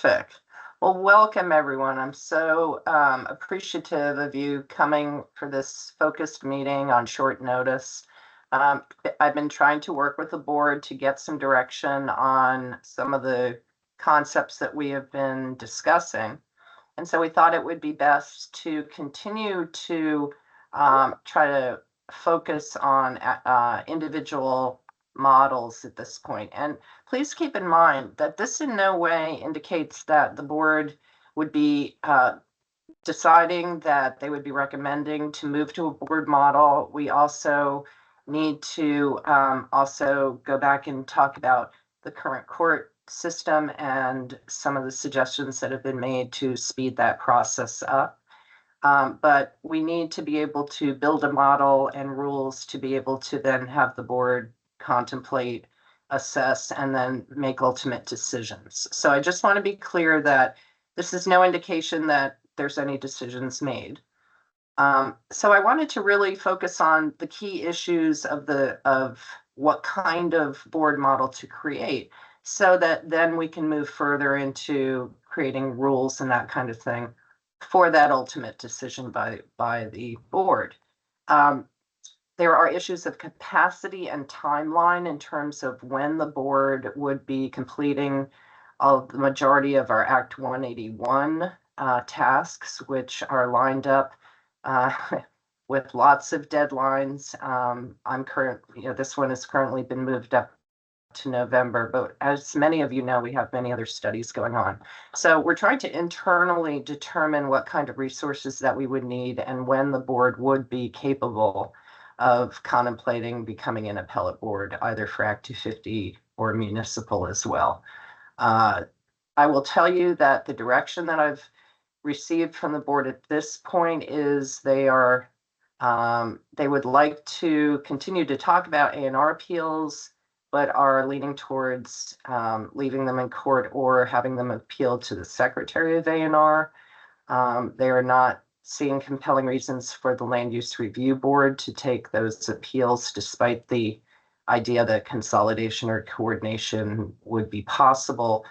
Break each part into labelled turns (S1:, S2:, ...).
S1: Terrific. Well, welcome everyone. I'm so appreciative of you coming for this focused meeting on short notice. I've been trying to work with the board to get some direction on some of the concepts that we have been discussing. And so we thought it would be best to continue to try to focus on individual models at this point. And please keep in mind that this in no way indicates that the board would be deciding that they would be recommending to move to a board model. We also need to also go back and talk about the current court system and some of the suggestions that have been made to speed that process up. But we need to be able to build a model and rules to be able to then have the board contemplate, assess, and then make ultimate decisions. So I just want to be clear that this is no indication that there's any decisions made. So I wanted to really focus on the key issues of what kind of board model to create, so that then we can move further into creating rules and that kind of thing for that ultimate decision by the board. There are issues of capacity and timeline in terms of when the board would be completing the majority of our Act 181 tasks, which are lined up with lots of deadlines. This one has currently been moved up to November, but as many of you know, we have many other studies going on. So we're trying to internally determine what kind of resources that we would need and when the board would be capable of contemplating becoming an appellate board, either for Act 250 or municipal as well. I will tell you that the direction that I've received from the board at this point is they would like to continue to talk about A&R appeals, but are leaning towards leaving them in court or having them appealed to the Secretary of A&R. They are not seeing compelling reasons for the Land Use Review Board to take those appeals, despite the idea that consolidation or coordination would be possible,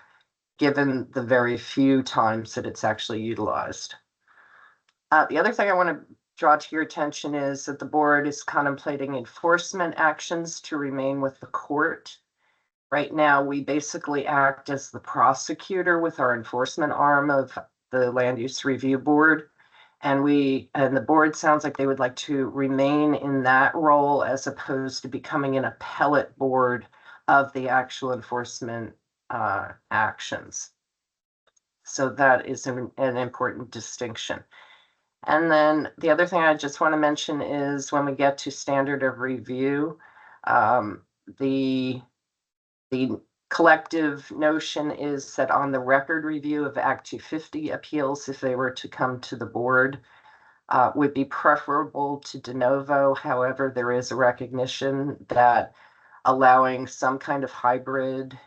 S1: given the very few times that it's actually utilized. The other thing I want to draw to your attention is that the board is contemplating enforcement actions to remain with the court. Right now, we basically act as the prosecutor with our enforcement arm of the Land Use Review Board. And the board sounds like they would like to remain in that role as opposed to becoming an appellate board of the actual enforcement actions. So that is an important distinction. And then the other thing I just want to mention is when we get to standard of review, the collective notion is that on the record review of Act 250 appeals, if they were to come to the board, would be preferable to de novo. However, there is a recognition that allowing some kind of hybrid,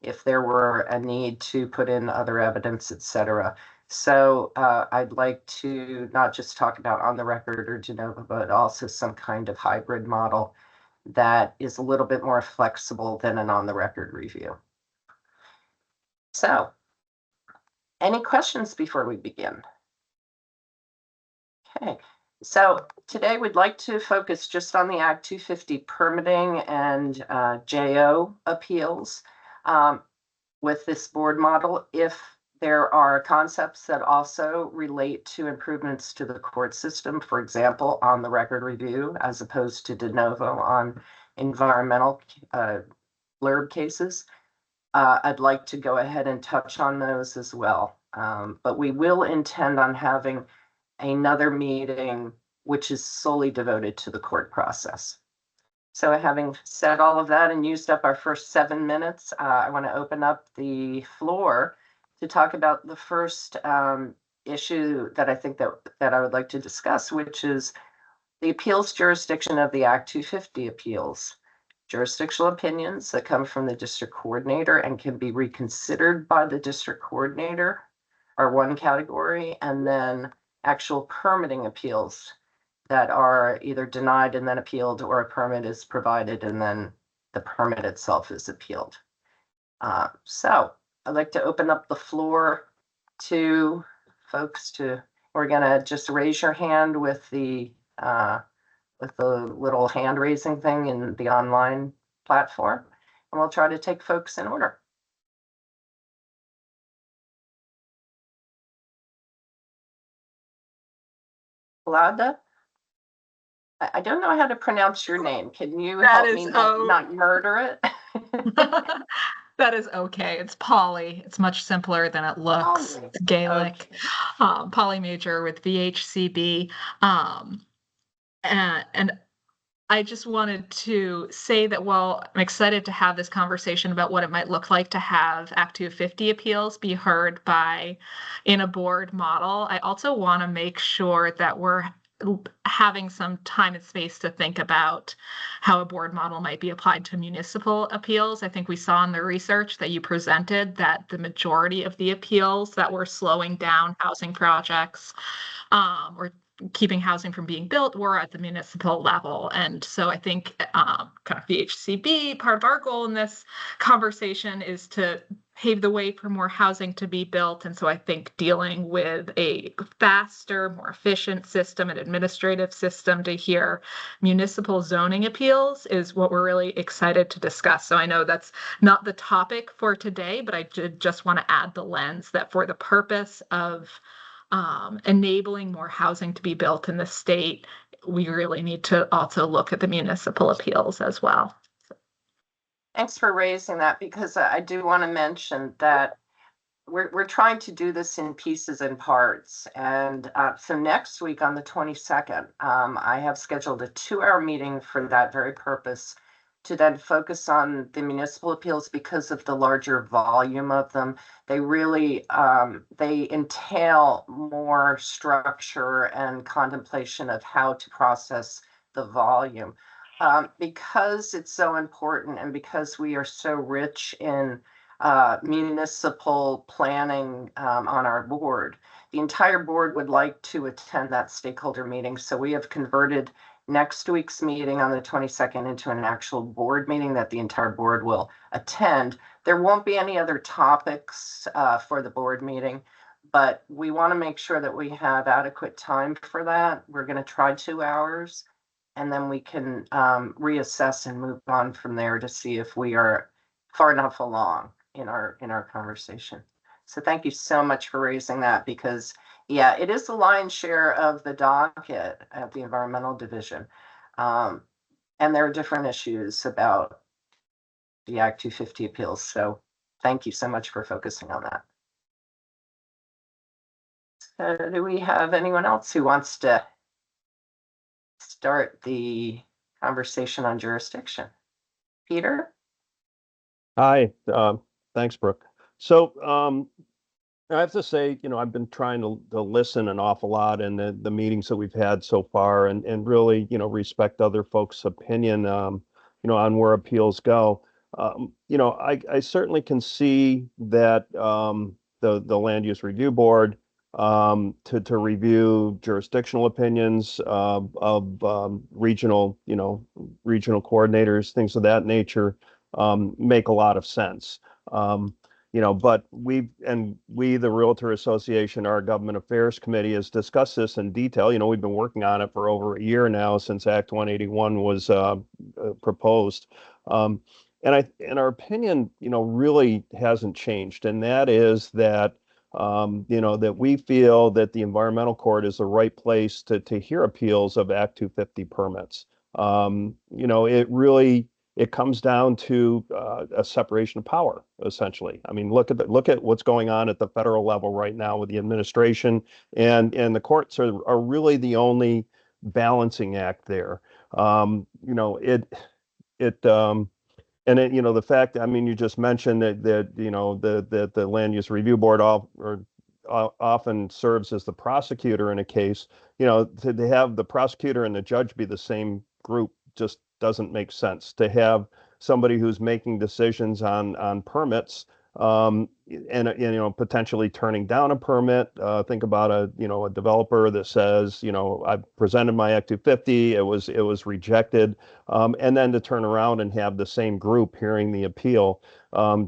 S1: if there were a need to put in other evidence, etc. So I'd like to not just talk about on the record or de novo, but also some kind of hybrid model that is a little bit more flexible than an on the record review. So, any questions before we begin? Okay, so today we'd like to focus just on the Act 250 permitting and JO appeals with this board model. If there are concepts that also relate to improvements to the court system, for example, on the record review, as opposed to de novo on environmental blurb cases, I'd like to go ahead and touch on those as well. But we will intend on having another meeting which is solely devoted to the court process. So having said all of that and used up our first 7 minutes, I want to open up the floor to talk about the first issue that I think that I would like to discuss, which is the appeals jurisdiction of the Act 250 appeals. Jurisdictional opinions that come from the district coordinator and can be reconsidered by the district coordinator are one category, and then actual permitting appeals that are either denied and then appealed, or a permit is provided and then the permit itself is appealed. So I'd like to open up the floor to folks we're gonna just raise your hand with the little hand raising thing in the online platform, and we'll try to take folks in order. Lada? I don't know how to pronounce your name. Can you help me not murder it?
S2: That is okay. It's Polly. It's much simpler than it looks.
S1: Polly.
S2: It's Gaelic.
S1: Okay.
S2: Polly Major with VHCB. And I just wanted to say that while I'm excited to have this conversation about what it might look like to have Act 250 appeals be heard in a board model, I also want to make sure that we're having some time and space to think about how a board model might be applied to municipal appeals. I think we saw in the research that you presented that the majority of the appeals that were slowing down housing projects or keeping housing from being built were at the municipal level. And so I think kind of VHCB, part of our goal in this conversation is to pave the way for more housing to be built. And so I think dealing with a faster, more efficient system, an administrative system to hear municipal zoning appeals is what we're really excited to discuss. So I know that's not the topic for today, but I did just want to add the lens that for the purpose of enabling more housing to be built in the state, we really need to also look at the municipal appeals as well.
S1: Thanks for raising that, because I do want to mention that we're trying to do this in pieces and parts. And so next week on the 22nd, I have scheduled a 2-hour meeting for that very purpose, to then focus on the municipal appeals because of the larger volume of them. They really they entail more structure and contemplation of how to process the volume. Because it's so important, and because we are so rich in municipal planning on our board, the entire board would like to attend that stakeholder meeting. So we have converted next week's meeting on the 22nd into an actual board meeting that the entire board will attend. There won't be any other topics for the board meeting, but we want to make sure that we have adequate time for that. We're going to try 2 hours, and then we can reassess and move on from there to see if we are far enough along in our conversation. So thank you so much for raising that, because yeah, it is the lion's share of the docket at the environmental division. And there are different issues about the Act 250 appeals. So thank you so much for focusing on that. So do we have anyone else who wants to start the conversation on jurisdiction? Peter?
S3: Hi, thanks, Brooke. So I have to say, I've been trying to listen an awful lot in the meetings that we've had so far, and really, respect other folks' opinion, on where appeals go. I certainly can see that the Land Use Review Board to review jurisdictional opinions of regional, regional coordinators, things of that nature, make a lot of sense. But we, the Realtor Association, our Government Affairs Committee, has discussed this in detail. We've been working on it for over a year now, since Act 181 was proposed. And our opinion, really hasn't changed. And that is that, that we feel that the environmental court is the right place to hear appeals of Act 250 permits. It comes down to a separation of power, essentially. I mean, look at what's going on at the federal level right now with the administration, and the courts are really the only balancing act there. The fact, I mean, you just mentioned that the Land Use Review Board often serves as the prosecutor in a case. To have the prosecutor and the judge be the same group just doesn't make sense. To have somebody who's making decisions on permits and you know, potentially turning down a permit. Think about a developer that says, I presented my Act 250, it was rejected, and then to turn around and have the same group hearing the appeal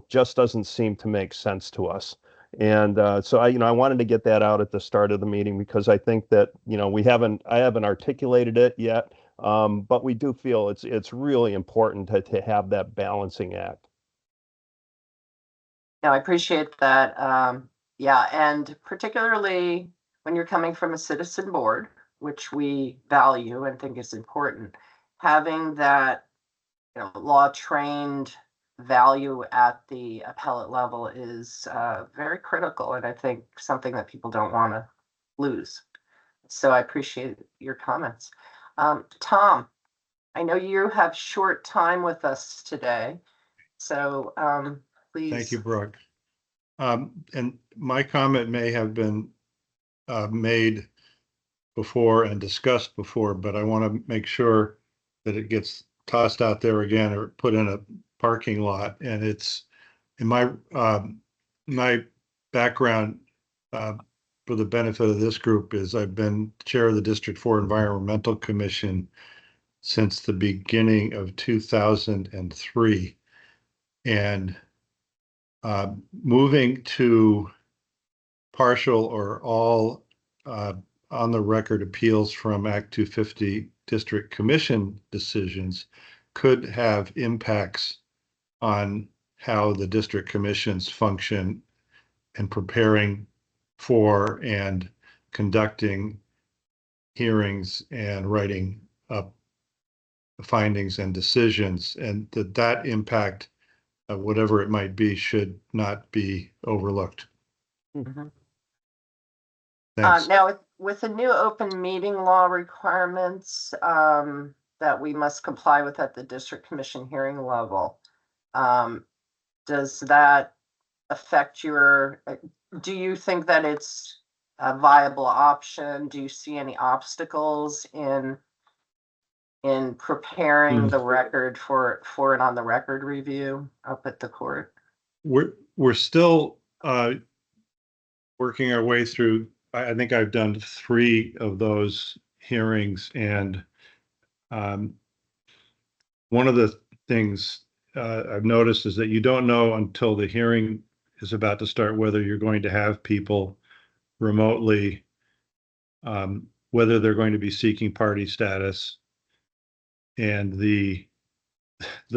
S3: just doesn't seem to make sense to us. And so I wanted to get that out at the start of the meeting because I think that I haven't articulated it yet, but we do feel it's really important to have that balancing act.
S1: No, I appreciate that. Yeah, and particularly when you're coming from a citizen board, which we value and think is important, having that law trained value at the appellate level is very critical, and I think something that people don't want to lose. So I appreciate your comments. Tom, I know you have short time with us today, so please.
S4: Thank you, Brooke. And my comment may have been made before and discussed before, but I want to make sure that it gets tossed out there again or put in a parking lot. And it's in my background for the benefit of this group is I've been chair of the District 4 Environmental Commission since the beginning of 2003. And moving to partial or all on the record appeals from Act 250 District Commission decisions could have impacts on how the district commissions function and preparing for and conducting hearings and writing up findings and decisions, and that impact, whatever it might be, should not be overlooked.
S1: Mm-hmm.
S4: Thanks.
S1: Now, with the new open meeting law requirements that we must comply with at the district commission hearing level, does that affect do you think that it's a viable option? Do you see any obstacles in preparing the record for an on the record review up at the court?
S4: We're still working our way through. I think I've done 3 of those hearings, and one of the things I've noticed is that you don't know until the hearing is about to start whether you're going to have people remotely, whether they're going to be seeking party status, and the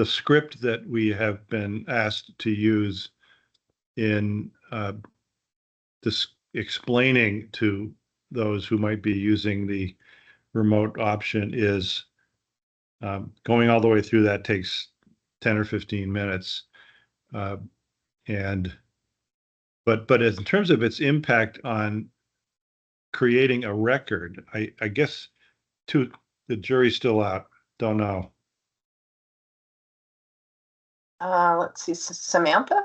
S4: script that we have been asked to use in this explaining to those who might be using the remote option is going all the way through that takes 10 or 15 minutes. But in terms of its impact on creating a record, I guess the jury's still out. Don't know.
S1: Let's see, Samantha?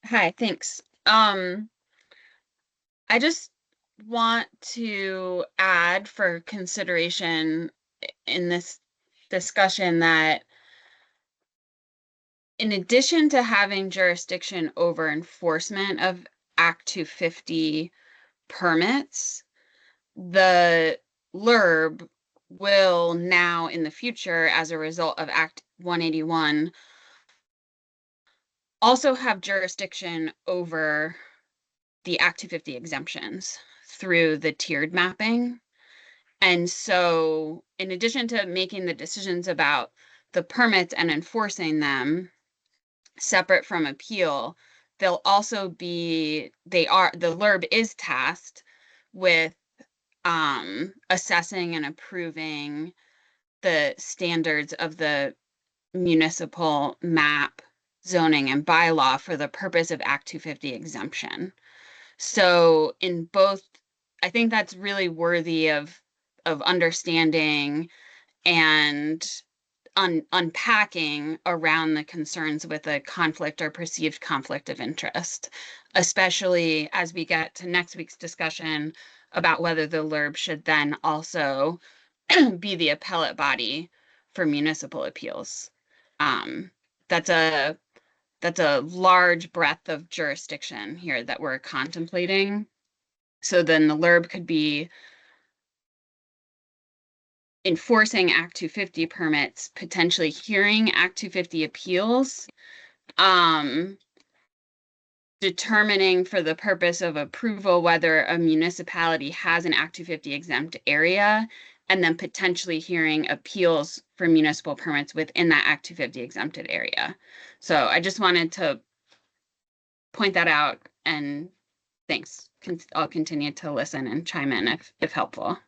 S5: Hi, thanks. I just want to add for consideration in this discussion that in addition to having jurisdiction over enforcement of Act 250 permits, the LURB will now in the future, as a result of Act 181, also have jurisdiction over the Act 250 exemptions through the tiered mapping. And so in addition to making the decisions about the permits and enforcing them separate from appeal, they'll also be, the LURB is tasked with assessing and approving the standards of the municipal map, zoning, and bylaw for the purpose of Act 250 exemption. So in both, I think that's really worthy of understanding and unpacking around the concerns with a conflict or perceived conflict of interest, especially as we get to next week's discussion about whether the LURB should then also be the appellate body for municipal appeals. That's a large breadth of jurisdiction here that we're contemplating. So then the LURB could be enforcing Act 250 permits, potentially hearing Act 250 appeals, determining for the purpose of approval whether a municipality has an Act 250 exempt area, and then potentially hearing appeals for municipal permits within that Act 250 exempted area. So I just wanted to point that out, and thanks. I'll continue to listen and chime in if helpful.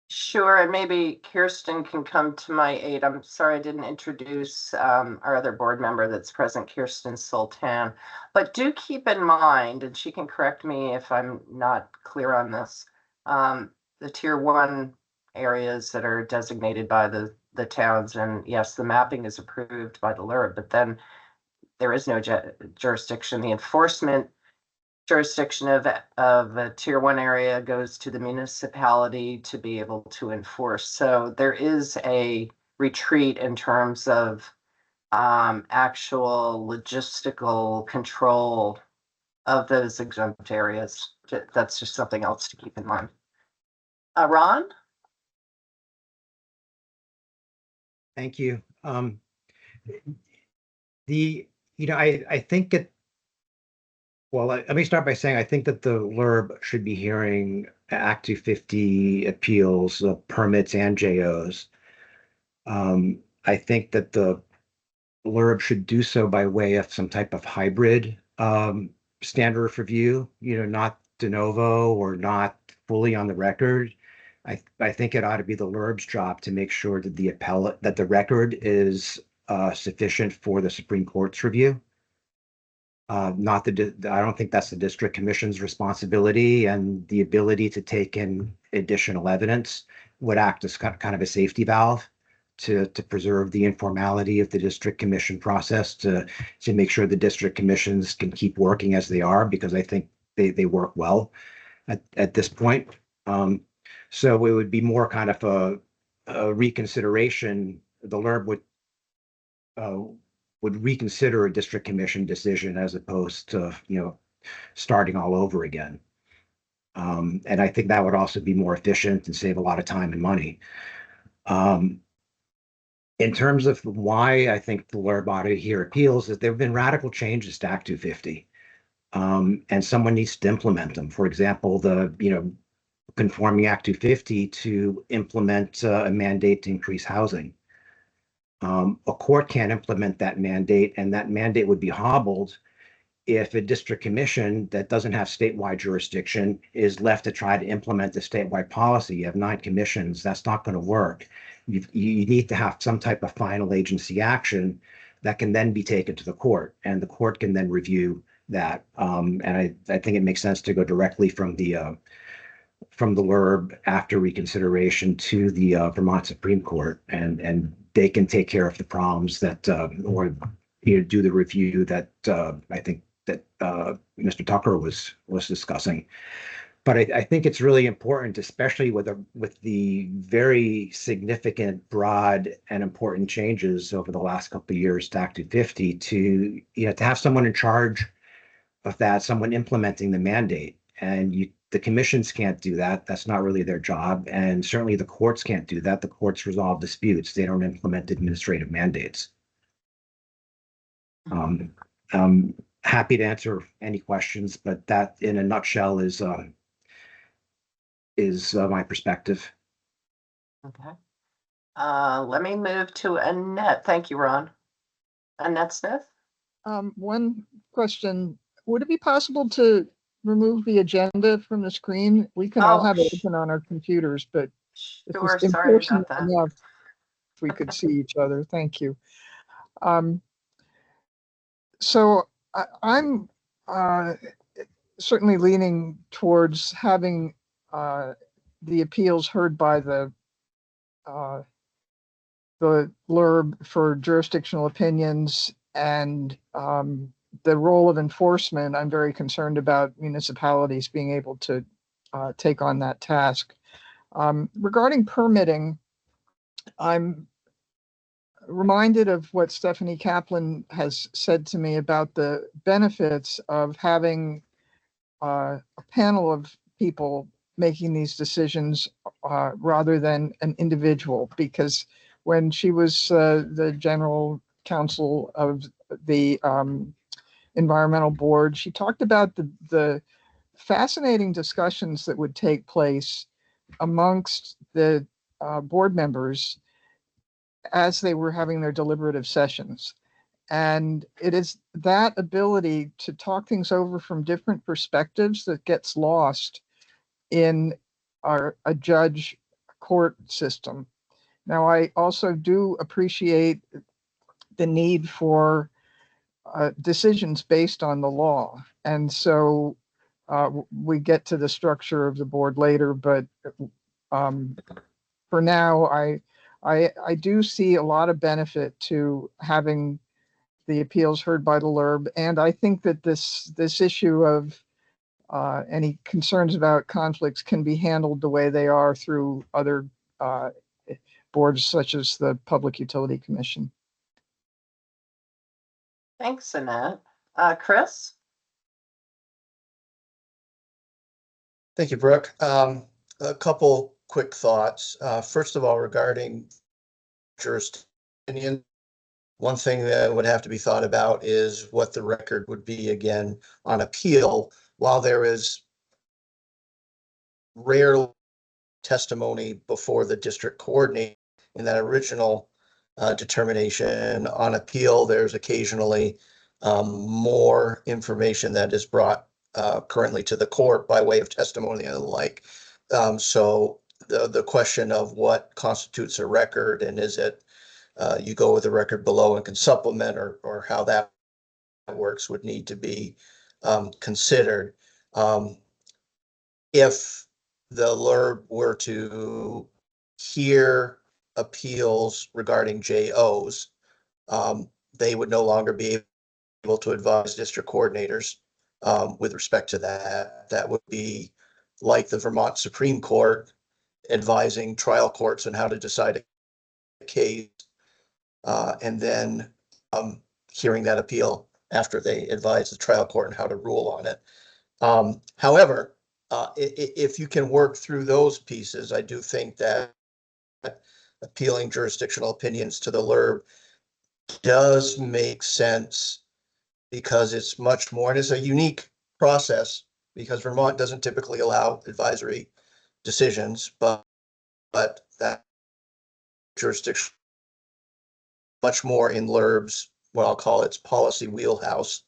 S1: Sure, and maybe Kirsten can come to my aid. I'm sorry I didn't introduce our other board member that's present, Kirsten Sultan. But do keep in mind, and she can correct me if I'm not clear on this, the tier 1 areas that are designated by the towns. And yes, the mapping is approved by the LURB, but then there is no jurisdiction. The enforcement jurisdiction of a tier 1 area goes to the municipality to be able to enforce. So there is a retreat in terms of actual logistical control of those exempt areas. That's just something else to keep in mind. Ron?
S6: Thank you. I think well, let me start by saying I think that the LURB should be hearing Act 250 appeals, permits, and JOs. I think that the LURB should do so by way of some type of hybrid standard of review, not de novo or not fully on the record. I think it ought to be the LURB's job to make sure that the record is sufficient for the Supreme Court's review. I don't think that's the district commission's responsibility, and the ability to take in additional evidence would act as kind of a safety valve to preserve the informality of the district commission process, to make sure the district commissions can keep working as they are, because I think they work well at this point. So it would be more kind of a reconsideration. The LURB would reconsider a district commission decision as opposed to, starting all over again. And I think that would also be more efficient and save a lot of time and money. In terms of why I think the LURB ought to hear appeals, is there have been radical changes to Act 250. And someone needs to implement them. For example, conforming Act 250 to implement a mandate to increase housing. A court can't implement that mandate, and that mandate would be hobbled if a district commission that doesn't have statewide jurisdiction is left to try to implement a statewide policy. You have 9 commissions. That's not going to work. You need to have some type of final agency action that can then be taken to the court, and the court can then review that. And I think it makes sense to go directly from the LURB after reconsideration to the Vermont Supreme Court, and they can take care of the problems that, or do the review that I think that Mr. Tucker was discussing. But I think it's really important, especially with the very significant, broad, and important changes over the last couple of years to Act 250, to have someone in charge of that, someone implementing the mandate. And the commissions can't do that. That's not really their job. And certainly the courts can't do that. The courts resolve disputes. They don't implement administrative mandates. I'm happy to answer any questions, but that in a nutshell is my perspective.
S1: Okay. Let me move to Annette. Thank you, Ron. Annette Smith?
S7: One question. Would it be possible to remove the agenda from the screen? We can all have it open on our computers, but
S1: Sure, sorry about that.
S7: Enough if we could see each other. Thank you. So I'm certainly leaning towards having the appeals heard by the LURB for jurisdictional opinions, and the role of enforcement. I'm very concerned about municipalities being able to take on that task. Regarding permitting, I'm reminded of what Stephanie Kaplan has said to me about the benefits of having a panel of people making these decisions rather than an individual. Because when she was the general counsel of the environmental board, she talked about the fascinating discussions that would take place amongst the board members as they were having their deliberative sessions. And it is that ability to talk things over from different perspectives that gets lost in a judge court system. Now, I also do appreciate the need for decisions based on the law. And so we get to the structure of the board later, but for now, I do see a lot of benefit to having the appeals heard by the LURB, and I think that this issue of any concerns about conflicts can be handled the way they are through other boards such as the Public Utility Commission.
S1: Thanks, Annette. Chris?
S8: Thank you, Brooke. A couple quick thoughts. First of all, regarding jurisdiction, one thing that would have to be thought about is what the record would be again on appeal. While there is rare testimony before the district coordinator in that original determination, on appeal, there's occasionally more information that is brought currently to the court by way of testimony and the like. So the question of what constitutes a record, and is it you go with the record below and can supplement, or how that works, would need to be considered. If the LURB were to hear appeals regarding JOs, they would no longer be able to advise district coordinators with respect to that. That would be like the Vermont Supreme Court advising trial courts on how to decide a case, and then hearing that appeal after they advise the trial court on how to rule on it. However, if you can work through those pieces, I do think that appealing jurisdictional opinions to the LURB does make sense, because it's much more, and it's a unique process, because Vermont doesn't typically allow advisory decisions, but that jurisdiction much more in LURB's, what I'll call its policy wheelhouse.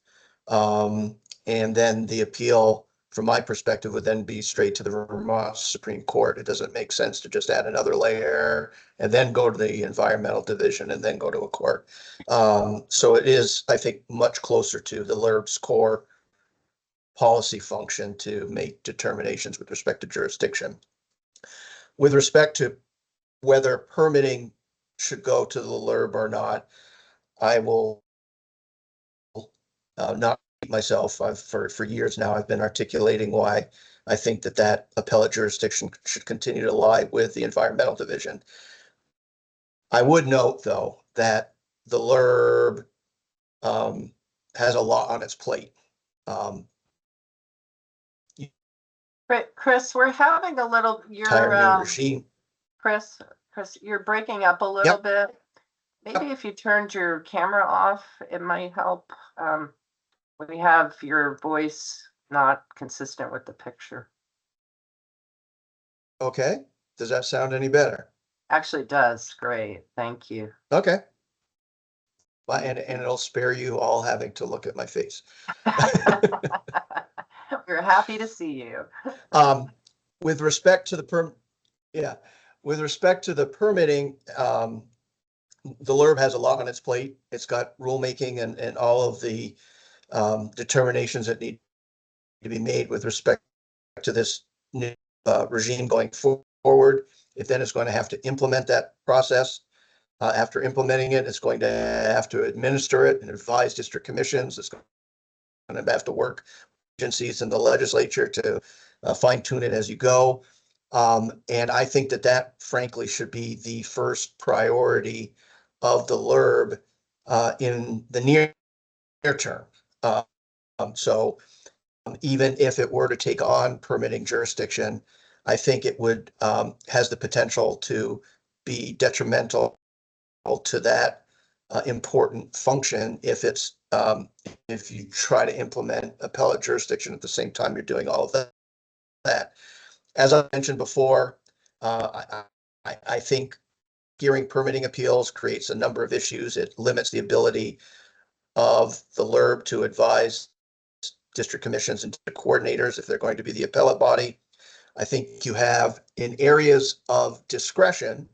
S8: And then the appeal, from my perspective, would then be straight to the Vermont Supreme Court. It doesn't make sense to just add another layer and then go to the environmental division and then go to a court. So it is, I think, much closer to the LURB's core policy function to make determinations with respect to jurisdiction. With respect to whether permitting should go to the LURB or not, I will not myself. For years now, I've been articulating why I think that appellate jurisdiction should continue to lie with the environmental division. I would note, though, that the LURB has a lot on its plate.
S1: Chris, we're having a little, Chris, you're breaking up a little bit. Maybe if you turned your camera off, it might help. We have your voice not consistent with the picture.
S8: Okay. Does that sound any better?
S1: Actually, it does. Great. Thank you.
S8: Okay. Well, and it'll spare you all having to look at my face.
S1: We're happy to see you.
S8: With respect to the permitting, the LURB has a lot on its plate. It's got rulemaking and all of the determinations that need to be made with respect to this new regime going forward. It then is going to have to implement that process. After implementing it, it's going to have to administer it and advise district commissions. It's going to have to work with agencies in the legislature to fine tune it as you go. And I think that frankly should be the first priority of the LURB in the near term. So even if it were to take on permitting jurisdiction, I think it would has the potential to be detrimental to that important function if it's if you try to implement appellate jurisdiction at the same time you're doing all of that. As I mentioned before, I think hearing permitting appeals creates a number of issues. It limits the ability of the LURB to advise district commissions and coordinators if they're going to be the appellate body. I think you have, in areas of discretion,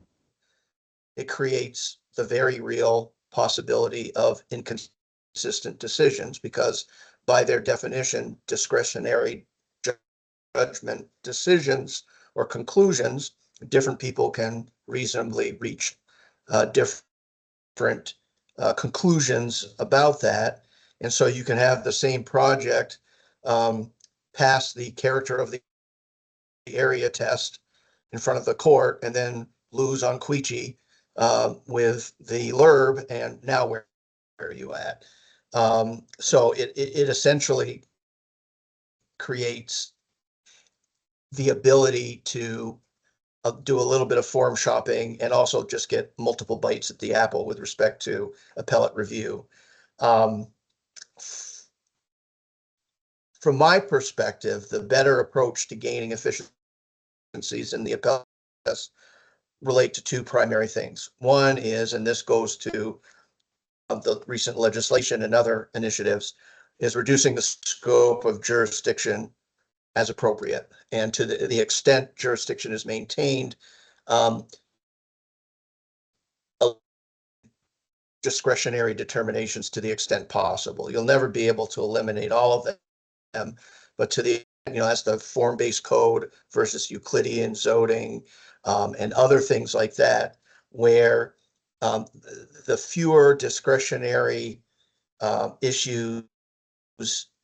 S8: it creates the very real possibility of inconsistent decisions because by their definition, discretionary judgment decisions or conclusions, different people can reasonably reach different conclusions about that. And so you can have the same project pass the character of the area test in front of the court and then lose on Queechee with the LURB, and now where are you at? So it essentially creates the ability to do a little bit of form shopping and also just get multiple bites at the apple with respect to appellate review. From my perspective, the better approach to gaining efficiencies in the appellate process relate to two primary things. One is, and this goes to the recent legislation and other initiatives, is reducing the scope of jurisdiction as appropriate. And to the extent jurisdiction is maintained, discretionary determinations to the extent possible. You'll never be able to eliminate all of them, but to the, as the form-based code versus Euclidean zoning and other things like that, where the fewer discretionary issues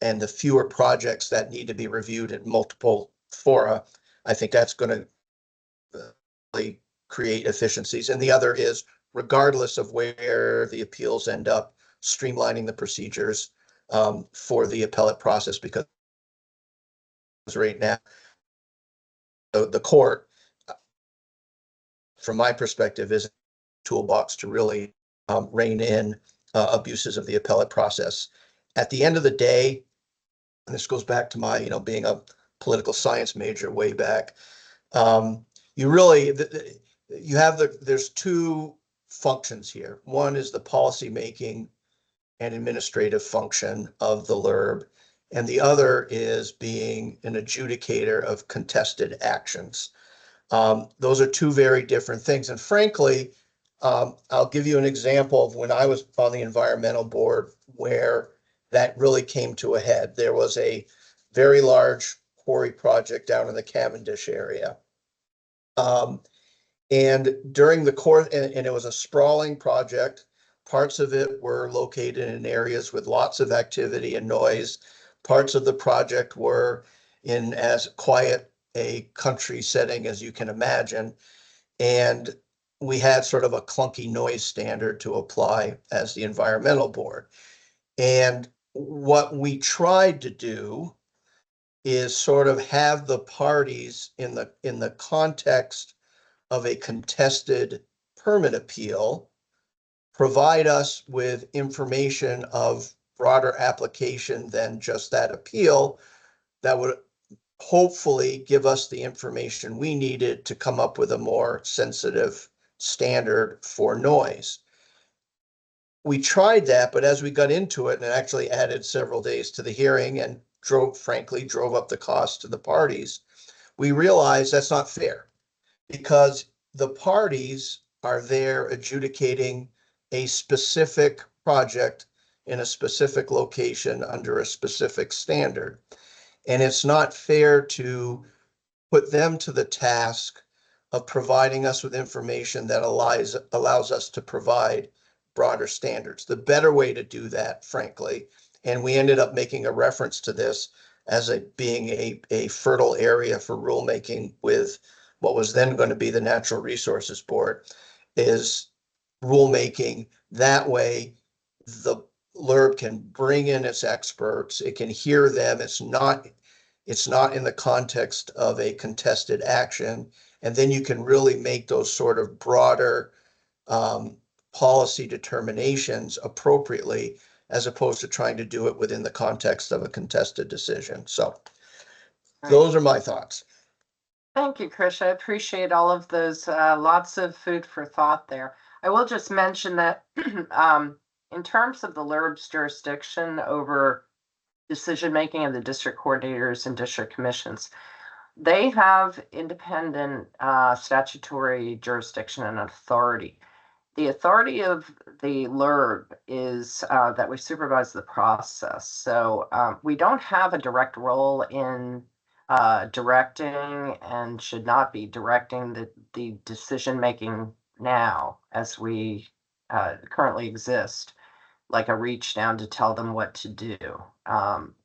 S8: and the fewer projects that need to be reviewed in multiple fora, I think that's going to really create efficiencies. And the other is, regardless of where the appeals end up, streamlining the procedures for the appellate process, because right now the court, from my perspective, is a toolbox to really rein in abuses of the appellate process. At the end of the day, and this goes back to my, being a political science major way back, you really, there's two functions here. One is the policy making and administrative function of the LURB, and the other is being an adjudicator of contested actions. Those are two very different things. And frankly, I'll give you an example of when I was on the environmental board where that really came to a head. There was a very large quarry project down in the Cavendish area. And during the course, and it was a sprawling project. Parts of it were located in areas with lots of activity and noise. Parts of the project were in as quiet a country setting as you can imagine. And we had sort of a clunky noise standard to apply as the environmental board. And what we tried to do is sort of have the parties in the context of a contested permit appeal provide us with information of broader application than just that appeal that would hopefully give us the information we needed to come up with a more sensitive standard for noise. We tried that, but as we got into it and actually added several days to the hearing and frankly drove up the cost to the parties, we realized that's not fair because the parties are there adjudicating a specific project in a specific location under a specific standard. And it's not fair to put them to the task of providing us with information that allows us to provide broader standards. The better way to do that, frankly, and we ended up making a reference to this as being a fertile area for rulemaking with what was then going to be the Natural Resources Board, is rulemaking. That way, the LURB can bring in its experts. It can hear them. It's not in the context of a contested action. And then you can really make those sort of broader policy determinations appropriately, as opposed to trying to do it within the context of a contested decision. So those are my thoughts.
S1: Thank you, Krish. I appreciate all of those. Lots of food for thought there. I will just mention that in terms of the LURB's jurisdiction over decision-making of the district coordinators and district commissions, they have independent statutory jurisdiction and authority. The authority of the LURB is that we supervise the process. So we don't have a direct role in directing, and should not be directing the decision-making now as we currently exist, like a reach down to tell them what to do.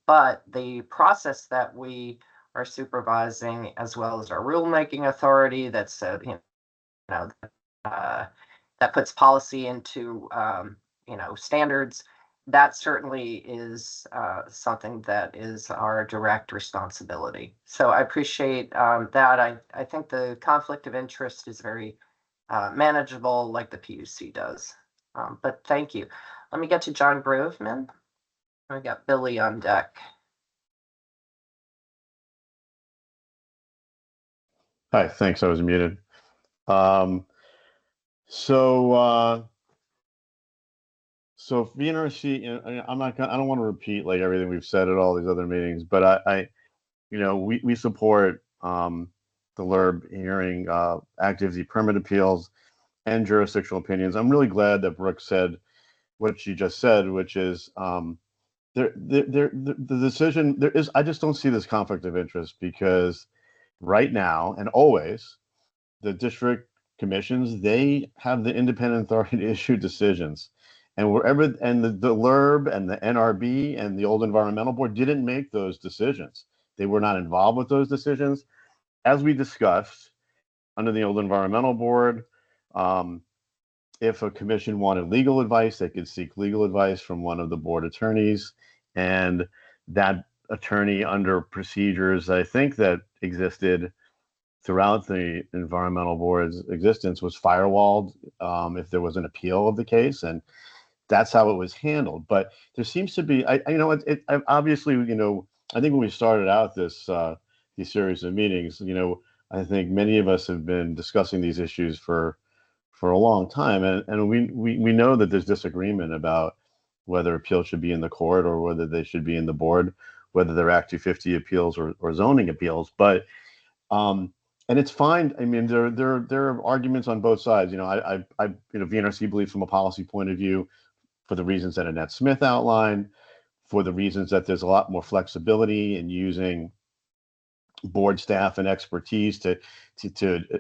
S1: But the process that we are supervising, as well as our rulemaking authority, that's that puts policy into standards, that certainly is something that is our direct responsibility. So I appreciate that. I think the conflict of interest is very manageable, like the PUC does. But thank you. Let me get to John Groveman. We got Billy on deck.
S9: Hi, thanks. I was muted. So VNRC, I don't want to repeat like everything we've said at all these other meetings, but we support the LURB hearing activity permit appeals and jurisdictional opinions. I'm really glad that Brooke said what she just said, which is the decision there is. I just don't see this conflict of interest, because right now and always the district commissions, they have the independent authority to issue decisions. And the LURB and the NRB and the old environmental board didn't make those decisions. They were not involved with those decisions. As we discussed, under the old environmental board, if a commission wanted legal advice, they could seek legal advice from one of the board attorneys. And that attorney, under procedures I think that existed throughout the environmental board's existence, was firewalled if there was an appeal of the case. And that's how it was handled. But there seems to be, obviously, I think when we started out this these series of meetings, I think many of us have been discussing these issues for a long time, and we know that there's disagreement about whether appeals should be in the court or whether they should be in the board, whether they're Act 250 appeals or zoning appeals. But and it's fine. I mean, there are arguments on both sides. VNRC believes, from a policy point of view, for the reasons that Annette Smith outlined, for the reasons that there's a lot more flexibility in using board staff and expertise to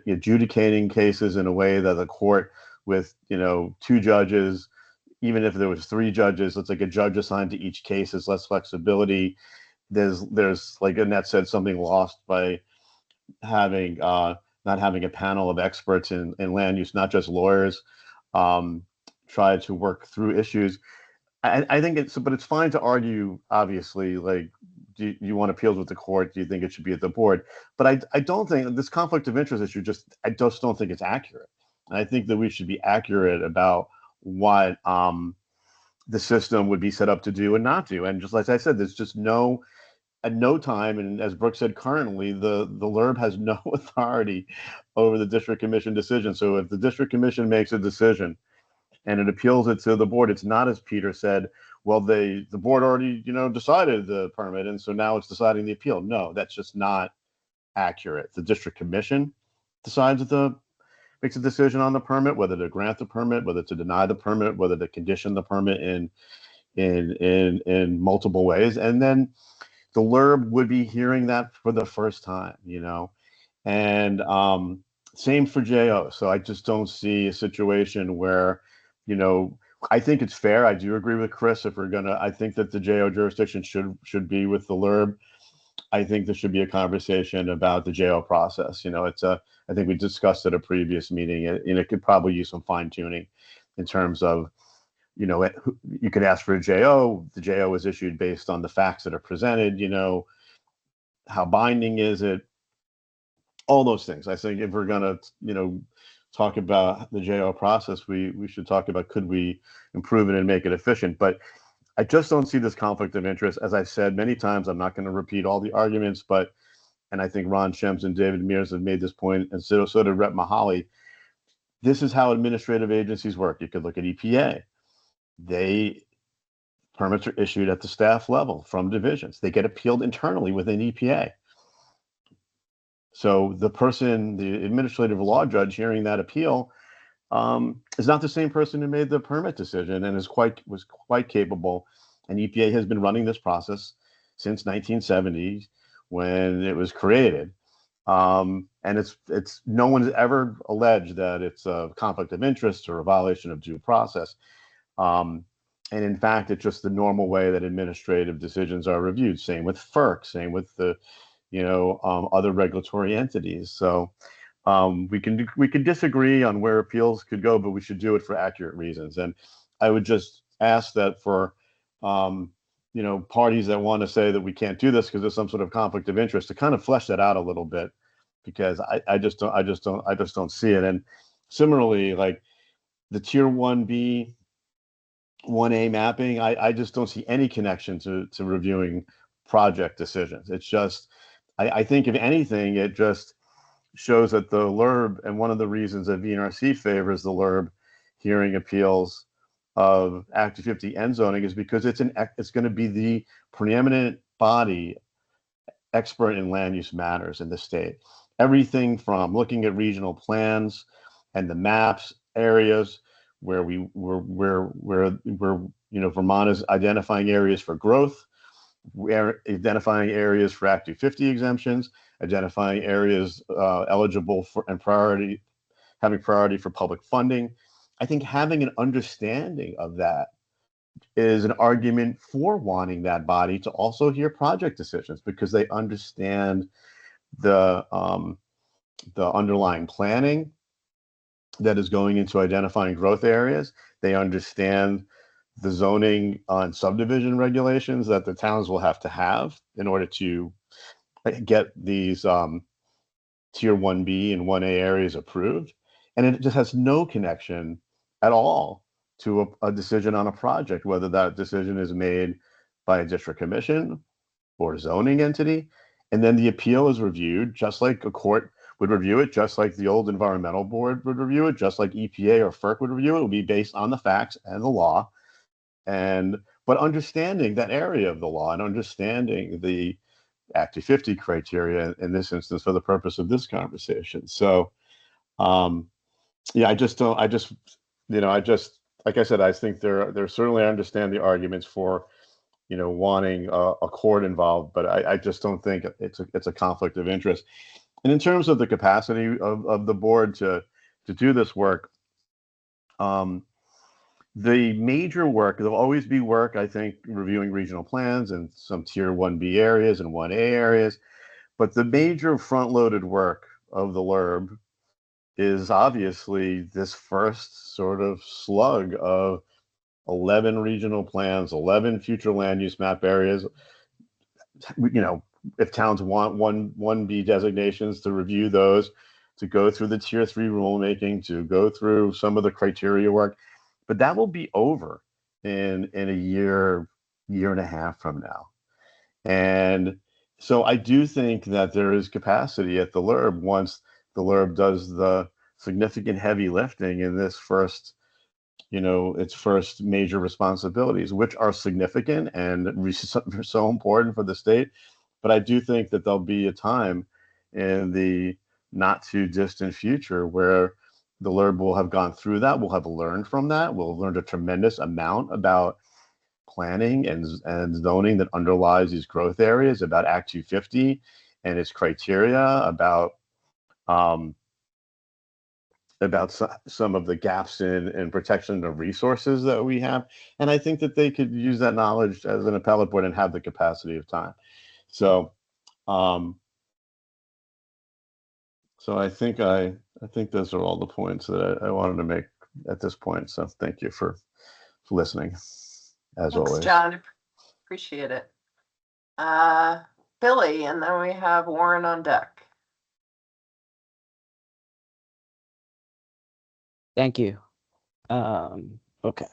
S9: adjudicating cases in a way that the court with, 2 judges, even if there was 3 judges, let's like a judge assigned to each case, is less flexibility. There's like Annette said, something lost by having not having a panel of experts in land use, not just lawyers, try to work through issues. I think it's fine to argue, obviously, like, do you want appeals with the court? Do you think it should be at the board? But I don't think this conflict of interest issue, I just don't think it's accurate. And I think that we should be accurate about what the system would be set up to do and not do. And just like I said, there's just at no time, and as Brooke said, currently the LURB has no authority over the district commission decision. So if the district commission makes a decision and it appeals it to the board, it's not, as Peter said, well, the board already decided the permit, and so now it's deciding the appeal. No, that's just not accurate. The district commission makes a decision on the permit, whether to grant the permit, whether to deny the permit, whether to condition the permit in multiple ways, and then the LURB would be hearing that for the first time, and same for JO. So I just don't see a situation where, I think it's fair. I do agree with Chris. I think that the JO jurisdiction should be with the LURB. I think there should be a conversation about the JO process. I think we discussed at a previous meeting, and it could probably use some fine tuning. in terms of, you know, you could ask for a JO. The JO is issued based on the facts that are presented. You know, how binding is it? All those things. I think if we're gonna, you know, talk about the JO process, we should talk about, could we improve it and make it efficient? But I just don't see this conflict of interest. As I've said many times, I'm not going to repeat all the arguments, but, and I think Ron Shems and David Mears have made this point, and so did Rep Mahali. This is how administrative agencies work. You could look at EPA. Permits are issued at the staff level from divisions. They get appealed internally within EPA. So the administrative law judge hearing that appeal is not the same person who made the permit decision, and was quite capable. And EPA has been running this process since 1970 when it was created. And it's no one's ever alleged that it's a conflict of interest or a violation of due process. And in fact, it's just the normal way that administrative decisions are reviewed. Same with FERC, same with the, other regulatory entities. So we can disagree on where appeals could go, but we should do it for accurate reasons. And I would just ask that for, parties that want to say that we can't do this because there's some sort of conflict of interest, to kind of flesh that out a little bit, because I just don't see it. And similarly, like the tier 1B, 1A mapping, I just don't see any connection to reviewing project decisions. It's just, I think if anything, it just shows that the LURB, and one of the reasons that VNRC favors the LURB hearing appeals of Act 250 end zoning is because it's going to be the preeminent body expert in land use matters in the state. Everything from looking at regional plans and the maps, areas where Vermont is identifying areas for growth, we're identifying areas for Act 250 exemptions, identifying areas eligible for and having priority for public funding. I think having an understanding of that is an argument for wanting that body to also hear project decisions, because they understand the underlying planning that is going into identifying growth areas. They understand the zoning on subdivision regulations that the towns will have to have in order to get these tier 1B and 1A areas approved. And it just has no connection at all to a decision on a project, whether that decision is made by a district commission or zoning entity. And then the appeal is reviewed just like a court would review it, just like the old environmental board would review it, just like EPA or FERC would review it. It will be based on the facts and the law. But understanding that area of the law and understanding the Act 250 criteria in this instance for the purpose of this conversation. So, like I said, I think there certainly, I understand the arguments for, wanting a court involved, but I just don't think it's a conflict of interest. And in terms of the capacity of the board to do this work, the major work, there'll always be work, I think, reviewing regional plans and some tier 1B areas and 1A areas. But the major front-loaded work of the LURB is obviously this first sort of slug of 11 regional plans, 11 future land use map areas. If towns want 1B designations, to review those, to go through the tier 3 rulemaking, to go through some of the criteria work. But that will be over in a year and a half from now. And so I do think that there is capacity at the LURB once the LURB does the significant heavy lifting in this first, its first major responsibilities, which are significant and so important for the state. But I do think that there'll be a time in the not too distant future where the LURB will have gone through that. We'll have learned from that. We'll have learned a tremendous amount about planning and zoning that underlies these growth areas, about Act 250 and its criteria, about some of the gaps in protection of resources that we have. And I think that they could use that knowledge as an appellate board and have the capacity of time. So, I think those are all the points that I wanted to make at this point. So thank you for listening, as
S1: Thanks,
S9: always.
S1: John. Appreciate it. Billy, and then we have Warren on deck.
S10: Thank you. Okay.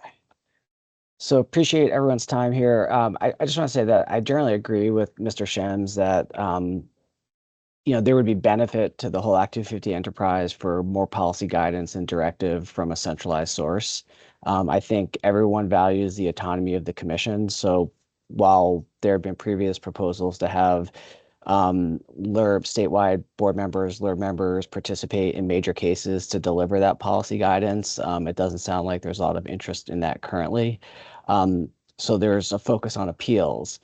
S10: So appreciate everyone's time here. I just want to say that I generally agree with Mr. Shems that there would be benefit to the whole Act 250 enterprise for more policy guidance and directive from a centralized source. I think everyone values the autonomy of the commission. So while there have been previous proposals to have LURB statewide board members, LURB members participate in major cases to deliver that policy guidance, it doesn't sound like there's a lot of interest in that currently. So there's a focus on appeals.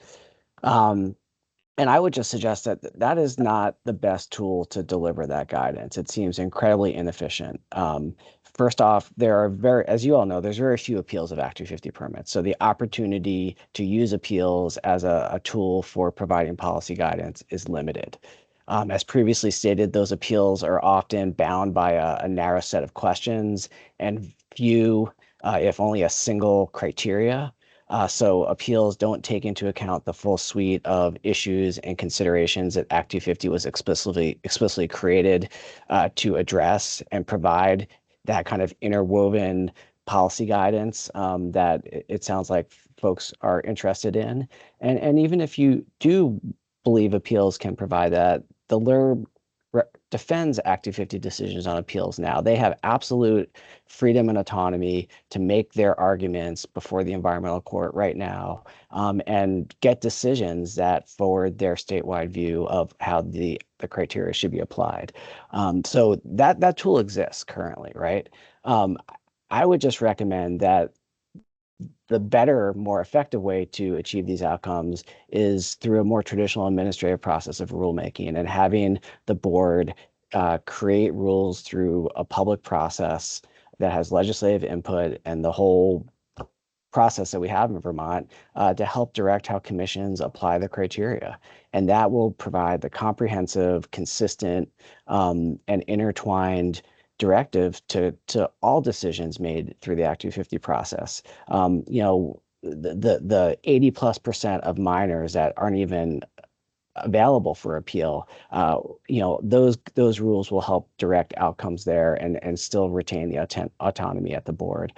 S10: And I would just suggest that that is not the best tool to deliver that guidance. It seems incredibly inefficient. First off, as you all know, there's very few appeals of Act 250 permits. So the opportunity to use appeals as a tool for providing policy guidance is limited. As previously stated, those appeals are often bound by a narrow set of questions and few, if only a single criteria. So appeals don't take into account the full suite of issues and considerations that Act 250 was explicitly created to address and provide that kind of interwoven policy guidance that it sounds like folks are interested in. And even if you do believe appeals can provide that, the LURB defends Act 250 decisions on appeals now. They have absolute freedom and autonomy to make their arguments before the environmental court right now and get decisions that forward their statewide view of how the criteria should be applied. So that tool exists currently, right? I would just recommend that the better, more effective way to achieve these outcomes is through a more traditional administrative process of rulemaking and having the board create rules through a public process that has legislative input and the whole process that we have in Vermont to help direct how commissions apply the criteria. And that will provide the comprehensive, consistent, and intertwined directive to all decisions made through the Act 250 process. The 80+% of minors that aren't even available for appeal, those rules will help direct outcomes there and still retain the autonomy at the board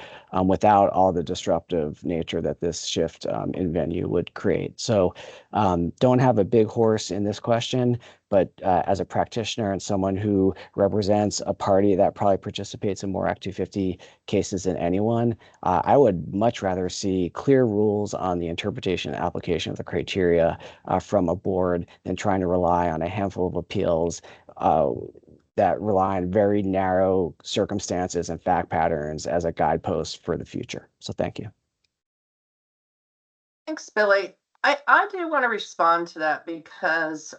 S10: without all the disruptive nature that this shift in venue would create. So don't have a big horse in this question, but as a practitioner and someone who represents a party that probably participates in more Act 250 cases than anyone, I would much rather see clear rules on the interpretation and application of the criteria from a board than trying to rely on a handful of appeals that rely on very narrow circumstances and fact patterns as a guidepost for the future. So thank you.
S1: Thanks, Billy. I do want to respond to that because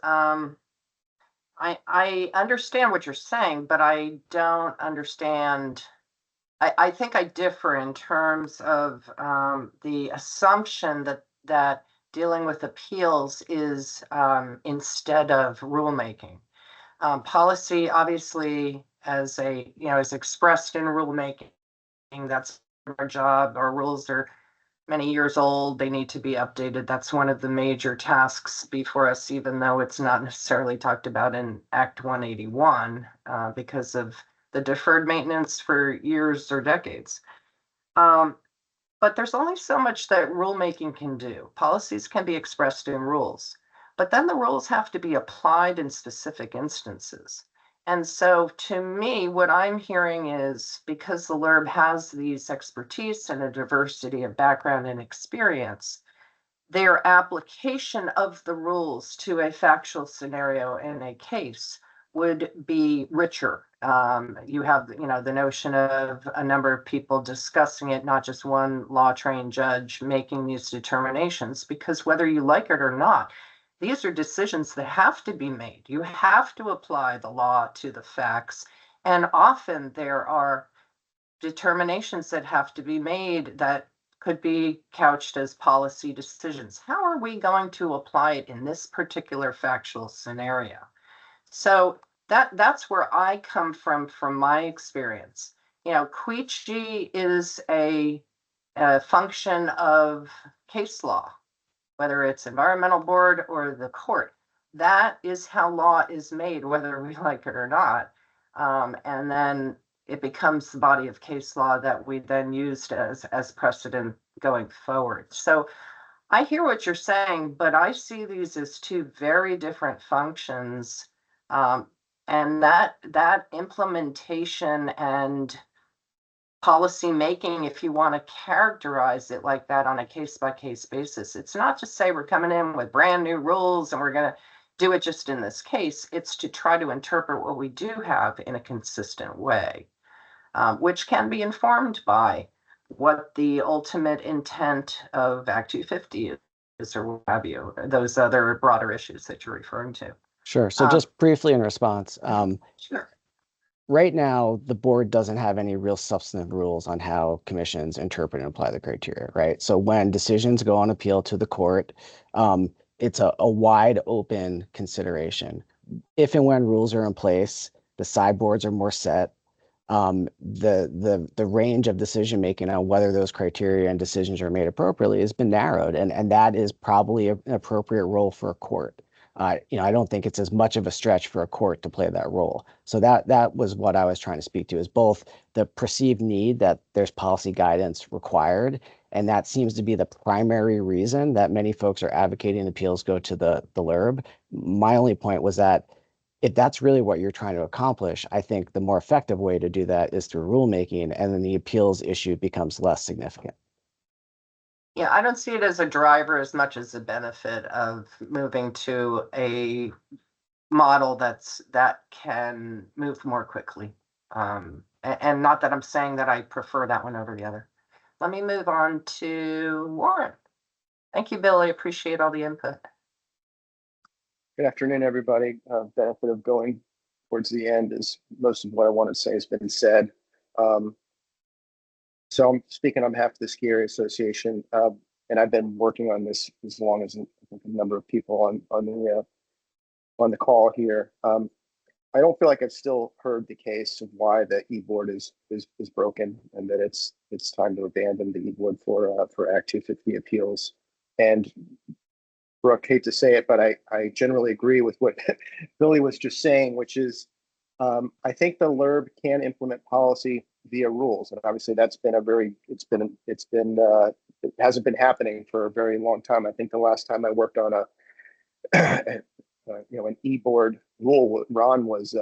S1: I understand what you're saying, but I don't understand. I think I differ in terms of the assumption that dealing with appeals is instead of rulemaking. Policy, obviously, as expressed in rulemaking, that's our job. Our rules are many years old. They need to be updated. That's one of the major tasks before us, even though it's not necessarily talked about in Act 181 because of the deferred maintenance for years or decades. But there's only so much that rulemaking can do. Policies can be expressed in rules, but then the rules have to be applied in specific instances. And so to me, what I'm hearing is because the LURB has these expertise and a diversity of background and experience, their application of the rules to a factual scenario in a case would be richer. You have, the notion of a number of people discussing it, not just one law-trained judge making these determinations, because whether you like it or not, these are decisions that have to be made. You have to apply the law to the facts. And often there are determinations that have to be made that could be couched as policy decisions. How are we going to apply it in this particular factual scenario? So that's where I come from my experience. Queechee is a function of case law, whether it's environmental board or the court. That is how law is made, whether we like it or not. And then it becomes the body of case law that we then used as precedent going forward. So I hear what you're saying, but I see these as two very different functions. And that implementation and policy making, if you want to characterize it like that on a case-by-case basis, it's not to say we're coming in with brand new rules and we're going to do it just in this case. It's to try to interpret what we do have in a consistent way, which can be informed by what the ultimate intent of Act 250 is, or what have you, those other broader issues that you're referring to.
S10: Sure. So just briefly in response,
S1: Sure.
S10: right now, the board doesn't have any real substantive rules on how commissions interpret and apply the criteria, right? So when decisions go on appeal to the court, it's a wide open consideration. If and when rules are in place, the sideboards are more set. The range of decision making on whether those criteria and decisions are made appropriately has been narrowed, and that is probably an appropriate role for a court. I don't think it's as much of a stretch for a court to play that role. So that was what I was trying to speak to, is both the perceived need that there's policy guidance required, and that seems to be the primary reason that many folks are advocating appeals go to the LURB. My only point was that if that's really what you're trying to accomplish, I think the more effective way to do that is through rulemaking, and then the appeals issue becomes less significant.
S1: Yeah, I don't see it as a driver as much as a benefit of moving to a model that can move more quickly. And not that I'm saying that I prefer that one over the other. Let me move on to Warren. Thank you, Billy. Appreciate all the input.
S11: Good afternoon, everybody. Benefit of going towards the end is most of what I want to say has been said. So I'm speaking on behalf of the Ski Area Association, and I've been working on this as long as a number of people on the call here. I don't feel like I've still heard the case of why the e-board is broken, and that it's time to abandon the e-board for Act 250 appeals. And Brooke, hate to say it, but I generally agree with what Billy was just saying, which is I think the LURB can implement policy via rules, and obviously that's been it hasn't been happening for a very long time. I think the last time I worked on an e-board rule, Ron was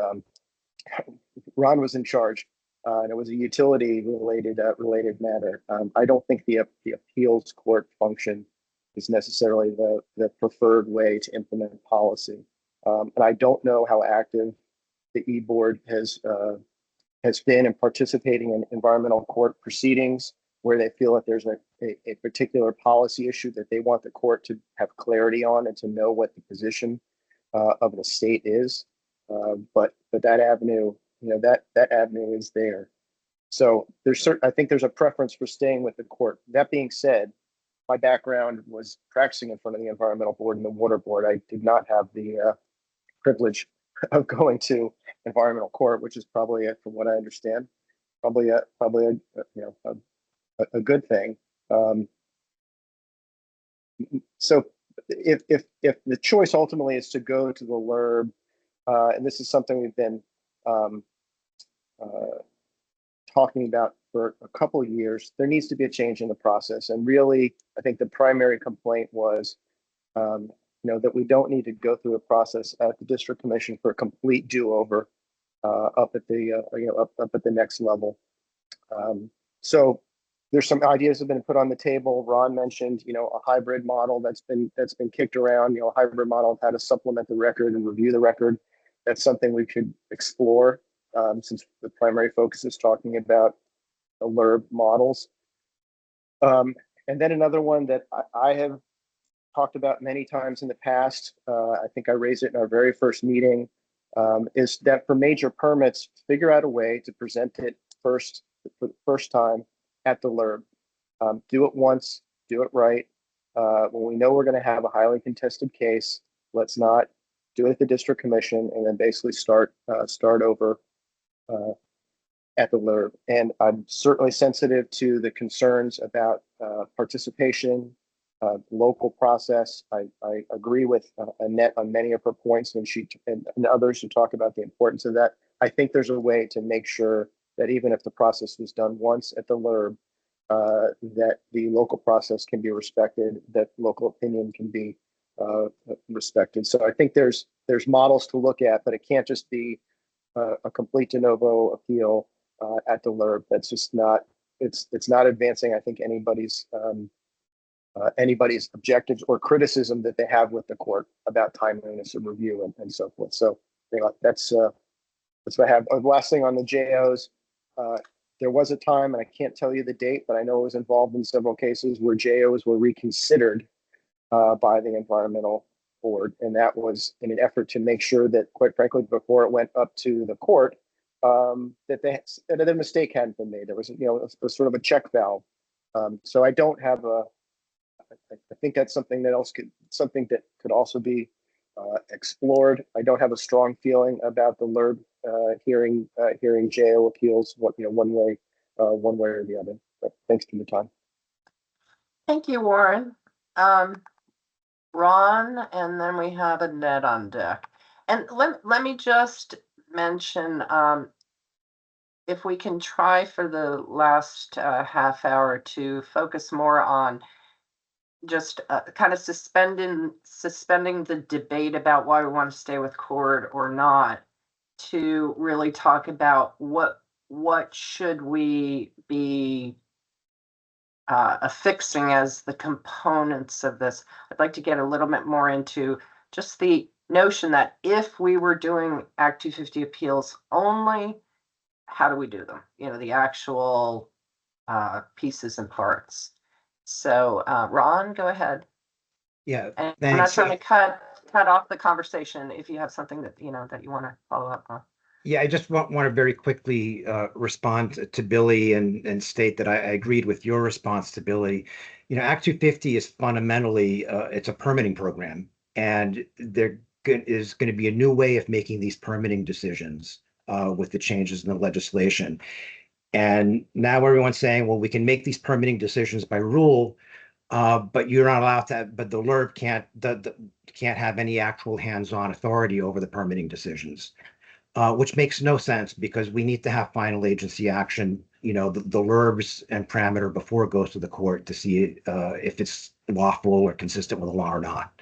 S11: in charge, and it was a utility related matter. I don't think the appeals court function is necessarily the preferred way to implement policy, and I don't know how active the e-board has been in participating in environmental court proceedings where they feel that there's a particular policy issue that they want the court to have clarity on and to know what the position of the state is. But that avenue, that avenue is there. So I think there's a preference for staying with the court. That being said, my background was practicing in front of the environmental board and the water board. I did not have the privilege of going to environmental court, which is probably, from what I understand, probably a good thing. So if the choice ultimately is to go to the LURB, and this is something we've been talking about for a couple of years, there needs to be a change in the process. And really, I think the primary complaint was that we don't need to go through a process at the district commission for a complete do-over up at the next level. So there's some ideas have been put on the table. Ron mentioned, a hybrid model that's been kicked around. A hybrid model of how to supplement the record and review the record. That's something we could explore since the primary focus is talking about the LURB models. And then another one that I have talked about many times in the past, I think I raised it in our very first meeting, is that for major permits, figure out a way to present it for the first time at the LURB. Do it once, do it right. When we know we're going to have a highly contested case, let's not do it at the district commission and then basically start over at the LURB. And I'm certainly sensitive to the concerns about participation, local process. I agree with Annette on many of her points when and others who talk about the importance of that. I think there's a way to make sure that even if the process was done once at the LURB, that the local process can be respected, that local opinion can be respected. So I think there's models to look at, but it can't just be a complete de novo appeal at the LURB. That's just not, it's not advancing, I think, anybody's objectives or criticism that they have with the court about timeliness of review and so forth. So that's what I have. The last thing on the JOs, there was a time, and I can't tell you the date, but I know it was involved in several cases where JOs were reconsidered by the environmental board, and that was in an effort to make sure that, quite frankly, before it went up to the court, that their mistake hadn't been made. There was, a sort of a check valve. So I don't have I think that's something that could also be explored. I don't have a strong feeling about the LURB hearing JO appeals, one way or the other. But thanks for your time.
S1: Thank you, Warren. Ron, and then we have Annette on deck. And let me just mention, if we can try for the last half hour to focus more on just kind of suspending the debate about why we want to stay with court or not, to really talk about what should we be affixing as the components of this. I'd like to get a little bit more into just the notion that if we were doing Act 250 appeals only, how do we do them? The actual pieces and parts. So Ron, go ahead.
S6: Yeah,
S1: and
S6: thanks.
S1: I'm not trying to cut off the conversation if you have something that that you want to follow up on.
S6: Yeah, I just want to very quickly respond to Billy and state that I agreed with your response to Billy. Act 250 is fundamentally it's a permitting program, and there is going to be a new way of making these permitting decisions with the changes in the legislation. And now everyone's saying, well, we can make these permitting decisions by rule, but you're not allowed to. But the LURB can't have any actual hands-on authority over the permitting decisions. Which makes no sense because we need to have final agency action, the LURBs and parameter before it goes to the court to see if it's lawful or consistent with the law or not.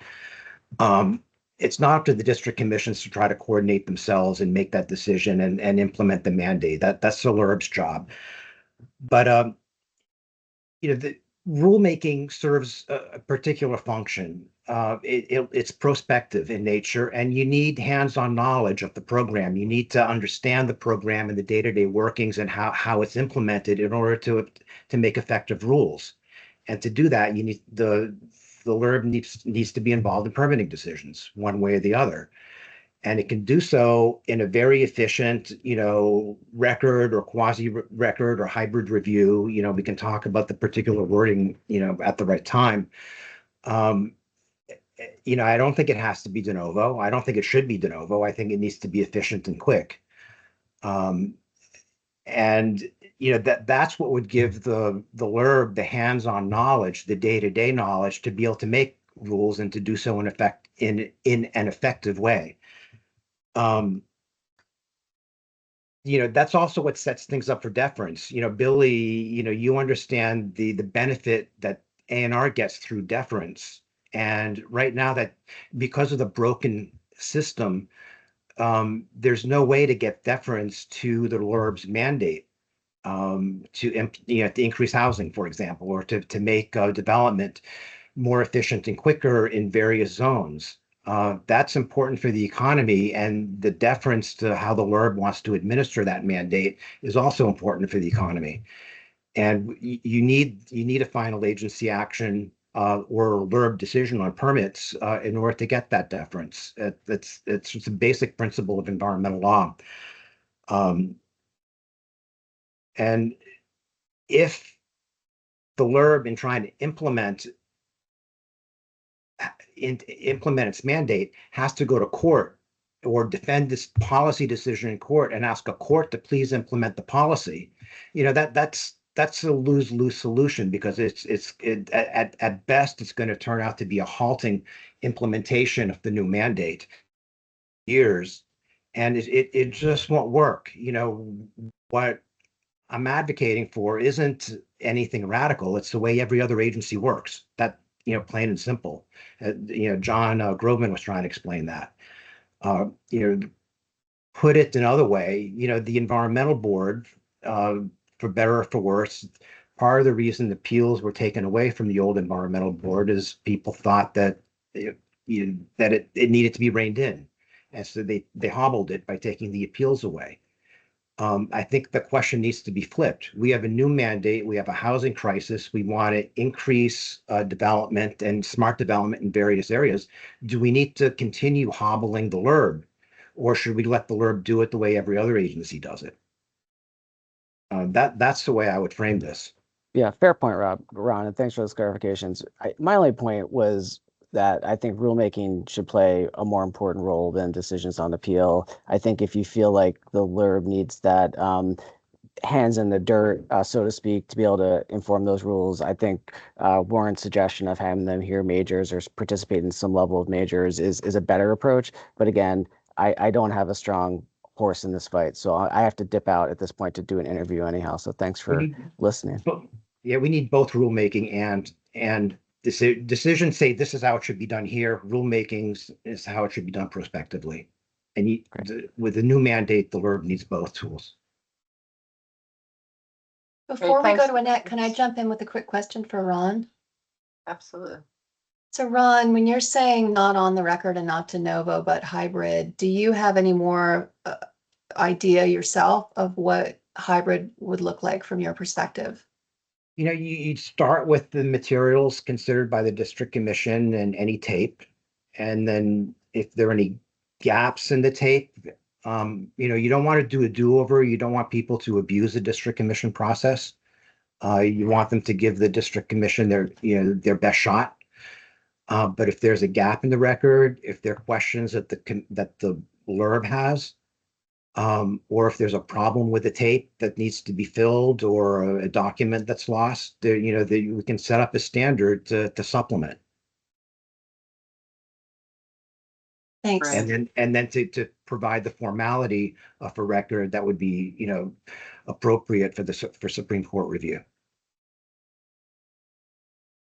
S6: It's not up to the district commissions to try to coordinate themselves and make that decision and implement the mandate. That's the LURB's job. But the rulemaking serves a particular function. It's prospective in nature, and you need hands-on knowledge of the program. You need to understand the program and the day-to-day workings and how it's implemented in order to make effective rules. And to do that, you need the LURB needs to be involved in permitting decisions, one way or the other. And it can do so in a very efficient, record or quasi-record or hybrid review. We can talk about the particular wording, at the right time. I don't think it has to be de novo. I don't think it should be de novo. I think it needs to be efficient and quick. That's what would give the LURB the hands-on knowledge, the day-to-day knowledge to be able to make rules and to do so in an effective way. That's also what sets things up for deference. Billy, you understand the benefit that A&R gets through deference. And right now, that because of the broken system, there's no way to get deference to the LURB's mandate to increase housing, for example, or to make development more efficient and quicker in various zones. That's important for the economy, and the deference to how the LURB wants to administer that mandate is also important for the economy. And you need a final agency action or a LURB decision on permits in order to get that deference. It's just a basic principle of environmental law. And if the LURB, in trying to implement its mandate, has to go to court or defend this policy decision in court and ask a court to please implement the policy, that's a lose-lose solution, because at best it's going to turn out to be a halting implementation of the new mandate years, and it just won't work. What I'm advocating for isn't anything radical. It's the way every other agency works. That, plain and simple. John Groveman was trying to explain that. Put it another way, the environmental board, for better or for worse, part of the reason the appeals were taken away from the old environmental board is people thought that it needed to be reined in. And so they hobbled it by taking the appeals away. I think the question needs to be flipped. We have a new mandate. We have a housing crisis. We want to increase development and smart development in various areas. Do we need to continue hobbling the LURB, or should we let the LURB do it the way every other agency does it? That's the way I would frame this.
S10: Yeah, fair point, Ron, and thanks for those clarifications. My only point was that I think rulemaking should play a more important role than decisions on appeal. I think if you feel like the LURB needs that hands in the dirt, so to speak, to be able to inform those rules, I think Warren's suggestion of having them hear majors or participate in some level of majors is a better approach. But again, I don't have a strong horse in this fight, so I have to dip out at this point to do an interview anyhow. So thanks for listening.
S6: Yeah, we need both rulemaking and decisions say this is how it should be done here. Rulemakings is how it should be done prospectively. And with the new mandate, the LURB needs both tools.
S12: Before we go
S1: thanks.
S12: to Annette, can I jump in with a quick question for Ron?
S1: Absolutely.
S12: So Ron, when you're saying not on the record and not de novo, but hybrid, do you have any more idea yourself of what hybrid would look like from your perspective?
S6: You start with the materials considered by the district commission and any tape. And then if there are any gaps in the tape, you don't want to do a do-over. You don't want people to abuse the district commission process. You want them to give the district commission their best shot. But if there's a gap in the record, if there are questions that the LURB has, or if there's a problem with the tape that needs to be filled, or a document that's lost, we can set up a standard to supplement.
S12: Thanks.
S6: And then to provide the formality of a record that would be, appropriate for Supreme Court review.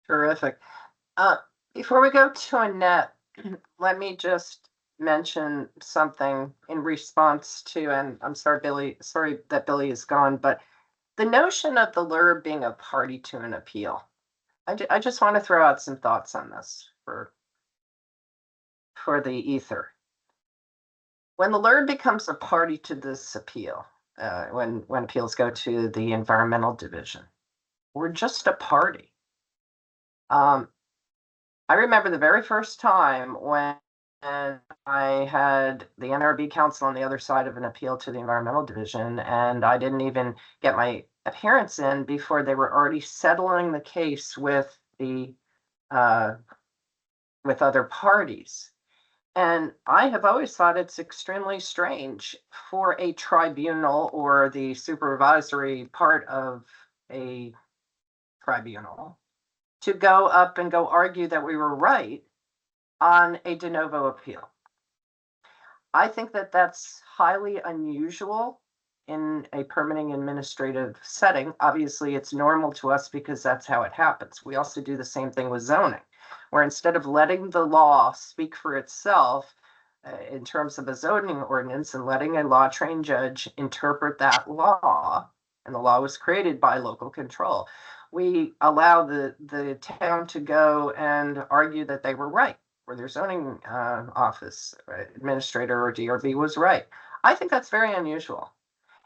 S1: Terrific. Before we go to Annette, let me just mention something in response to, and I'm sorry that Billy is gone, but the notion of the LURB being a party to an appeal. I just want to throw out some thoughts on this for the ether. When the LURB becomes a party to this appeal, when appeals go to the environmental division, we're just a party. I remember the very first time when I had the NRB counsel on the other side of an appeal to the environmental division, and I didn't even get my appearance in before they were already settling the case with other parties. And I have always thought it's extremely strange for a tribunal or the supervisory part of a tribunal to go up and go argue that we were right on a de novo appeal. I think that that's highly unusual in a permitting administrative setting. Obviously, it's normal to us because that's how it happens. We also do the same thing with zoning, where instead of letting the law speak for itself in terms of a zoning ordinance and letting a law trained judge interpret that law, and the law was created by local control, we allow the town to go and argue that they were right, or their zoning office administrator or DRB was right. I think that's very unusual.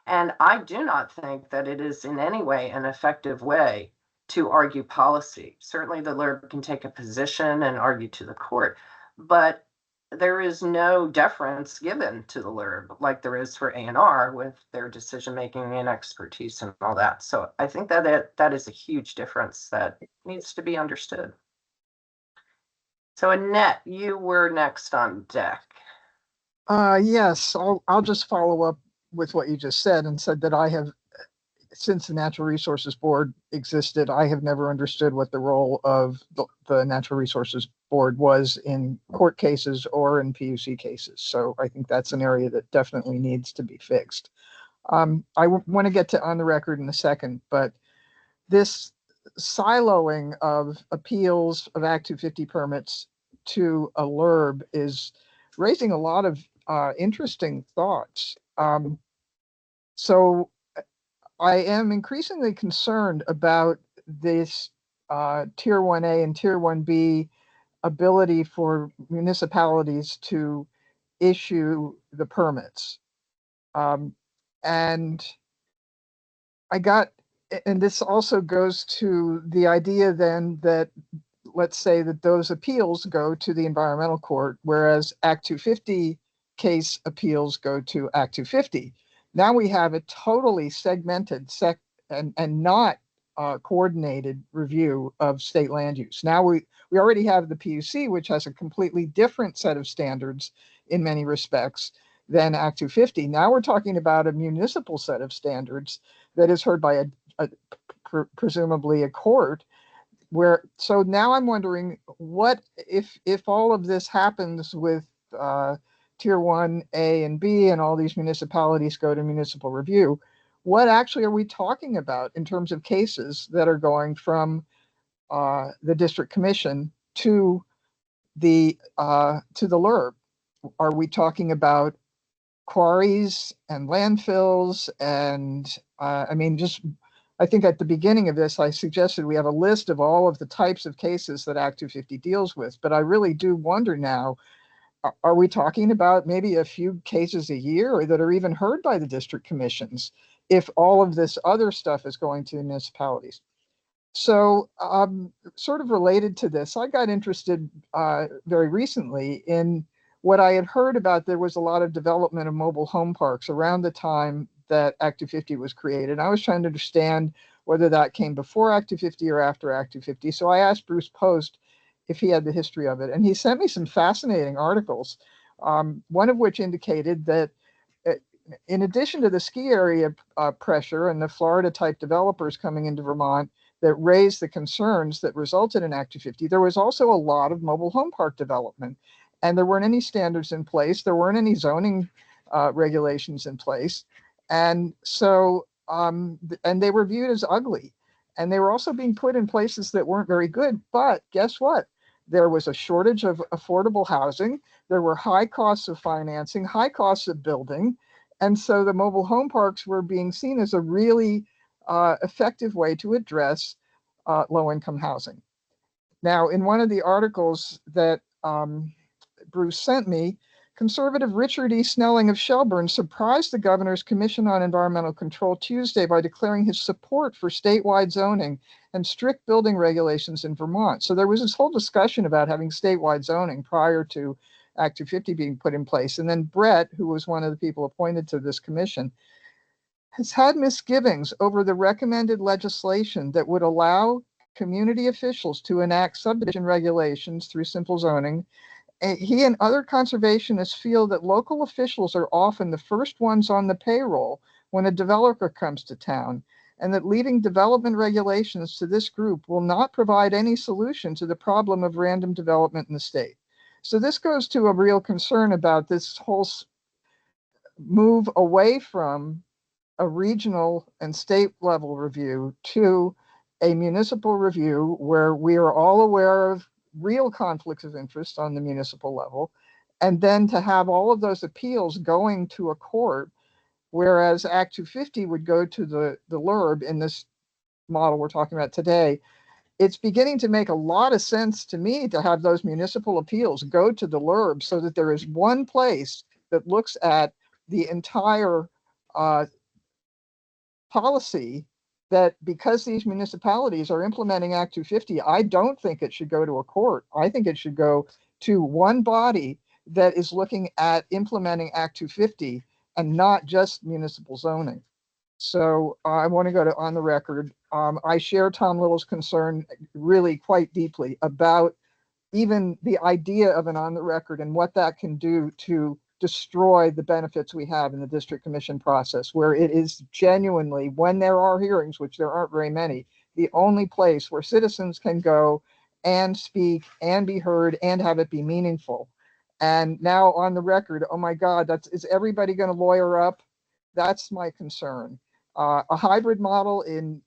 S1: And I do not think that it is in any way an effective way to argue policy. Certainly the LURB can take a position and argue to the court, but there is no deference given to the LURB like there is for A&R with their decision-making and expertise and all that. So I think that is a huge difference that needs to be understood. So Annette, you were next on deck.
S7: Yes, I'll just follow up with what you just said and said that I have, since the Natural Resources Board existed, I have never understood what the role of the Natural Resources Board was in court cases or in PUC cases. So I think that's an area that definitely needs to be fixed. I want to get to on the record in a second, but this siloing of appeals of Act 250 permits to a LURB is raising a lot of interesting thoughts. So I am increasingly concerned about this Tier 1A and Tier 1B ability for municipalities to issue the permits. And I got, and this also goes to the idea then that, let's say that those appeals go to the environmental court, whereas Act 250 case appeals go to Act 250. Now we have a totally segmented and not coordinated review of state land use. Now we already have the PUC, which has a completely different set of standards in many respects than Act 250. Now we're talking about a municipal set of standards that is heard by presumably a court. So now I'm wondering, what if all of this happens with Tier 1A and B and all these municipalities go to municipal review, what actually are we talking about in terms of cases that are going from the district commission to the LURB? Are we talking about quarries and landfills? And I mean, I think at the beginning of this, I suggested we have a list of all of the types of cases that Act 250 deals with. But I really do wonder now, are we talking about maybe a few cases a year, or that are even heard by the district commissions, if all of this other stuff is going to municipalities? So sort of related to this, I got interested very recently in what I had heard about. There was a lot of development of mobile home parks around the time that Act 250 was created. I was trying to understand whether that came before Act 250 or after Act 250. So I asked Bruce Post if he had the history of it. And he sent me some fascinating articles, one of which indicated that in addition to the ski area pressure and the Florida type developers coming into Vermont that raised the concerns that resulted in Act 250, there was also a lot of mobile home park development. And there weren't any standards in place. There weren't any zoning regulations in place. And so, and they were viewed as ugly. And they were also being put in places that weren't very good. But guess what? There was a shortage of affordable housing. There were high costs of financing, high costs of building. And so the mobile home parks were being seen as a really effective way to address low-income housing. Now, in one of the articles that Bruce sent me, conservative Richard E. Snelling of Shelburne surprised the governor's Commission on Environmental Control Tuesday by declaring his support for statewide zoning and strict building regulations in Vermont. So there was this whole discussion about having statewide zoning prior to Act 250 being put in place. And then Brett, who was one of the people appointed to this commission, has had misgivings over the recommended legislation that would allow community officials to enact subdivision regulations through simple zoning. He and other conservationists feel that local officials are often the first ones on the payroll when a developer comes to town, and that leaving development regulations to this group will not provide any solution to the problem of random development in the state. So this goes to a real concern about this whole move away from a regional and state level review to a municipal review, where we are all aware of real conflicts of interest on the municipal level, and then to have all of those appeals going to a court, whereas Act 250 would go to the LURB in this model we're talking about today. It's beginning to make a lot of sense to me to have those municipal appeals go to the LURB, so that there is one place that looks at the entire policy, that because these municipalities are implementing Act 250, I don't think it should go to a court. I think it should go to one body that is looking at implementing Act 250 and not just municipal zoning. So I want to go to on the record. I share Tom Little's concern really quite deeply about even the idea of an on the record and what that can do to destroy the benefits we have in the district commission process, where it is genuinely, when there are hearings, which there aren't very many, the only place where citizens can go and speak and be heard and have it be meaningful. And now on the record, oh my God, is everybody going to lawyer up? That's my concern. A hybrid model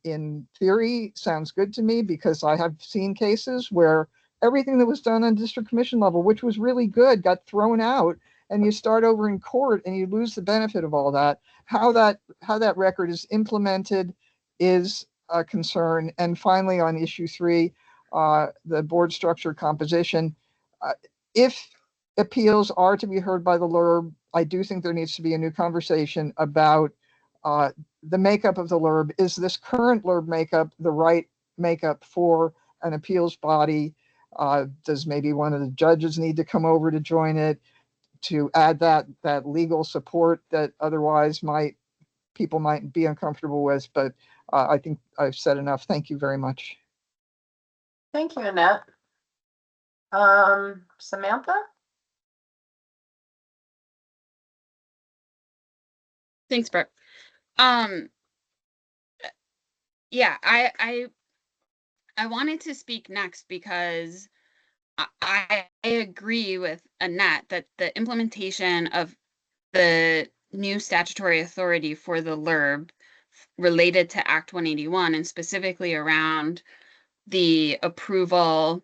S7: in theory sounds good to me, because I have seen cases where everything that was done on district commission level, which was really good, got thrown out, and you start over in court and you lose the benefit of all that. How that record is implemented is a concern. And finally, on issue 3, the board structure composition. If appeals are to be heard by the LURB, I do think there needs to be a new conversation about the makeup of the LURB. Is this current LURB makeup the right makeup for an appeals body? Does maybe one of the judges need to come over to join it, to add that legal support that otherwise people might be uncomfortable with? But I think I've said enough. Thank you very much.
S1: Thank you, Annette. Samantha?
S5: Thanks, Brooke. Yeah, I wanted to speak next because I agree with Annette that the implementation of the new statutory authority for the LURB related to Act 181, and specifically around the approval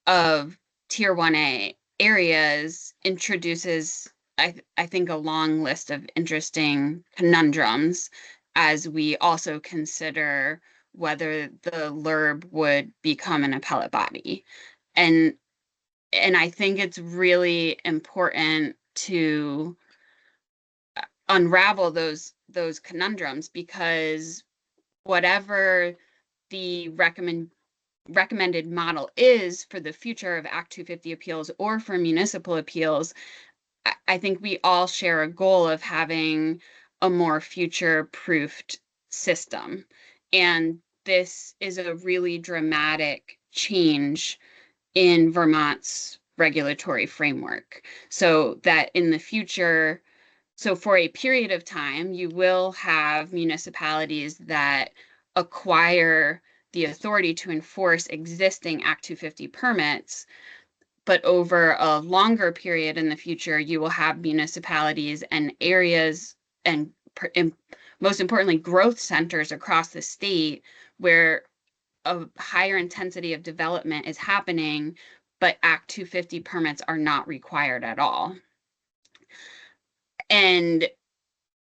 S5: of Tier 1A areas, introduces, I think, a long list of interesting conundrums as we also consider whether the LURB would become an appellate body. And I think it's really important to unravel those conundrums, because whatever the recommended model is for the future of Act 250 appeals or for municipal appeals, I think we all share a goal of having a more future-proofed system. And this is a really dramatic change in Vermont's regulatory framework, so that in the future, so for a period of time, you will have municipalities that acquire the authority to enforce existing Act 250 permits, but over a longer period in the future, you will have municipalities and areas and most importantly, growth centers across the state where a higher intensity of development is happening, but Act 250 permits are not required at all. And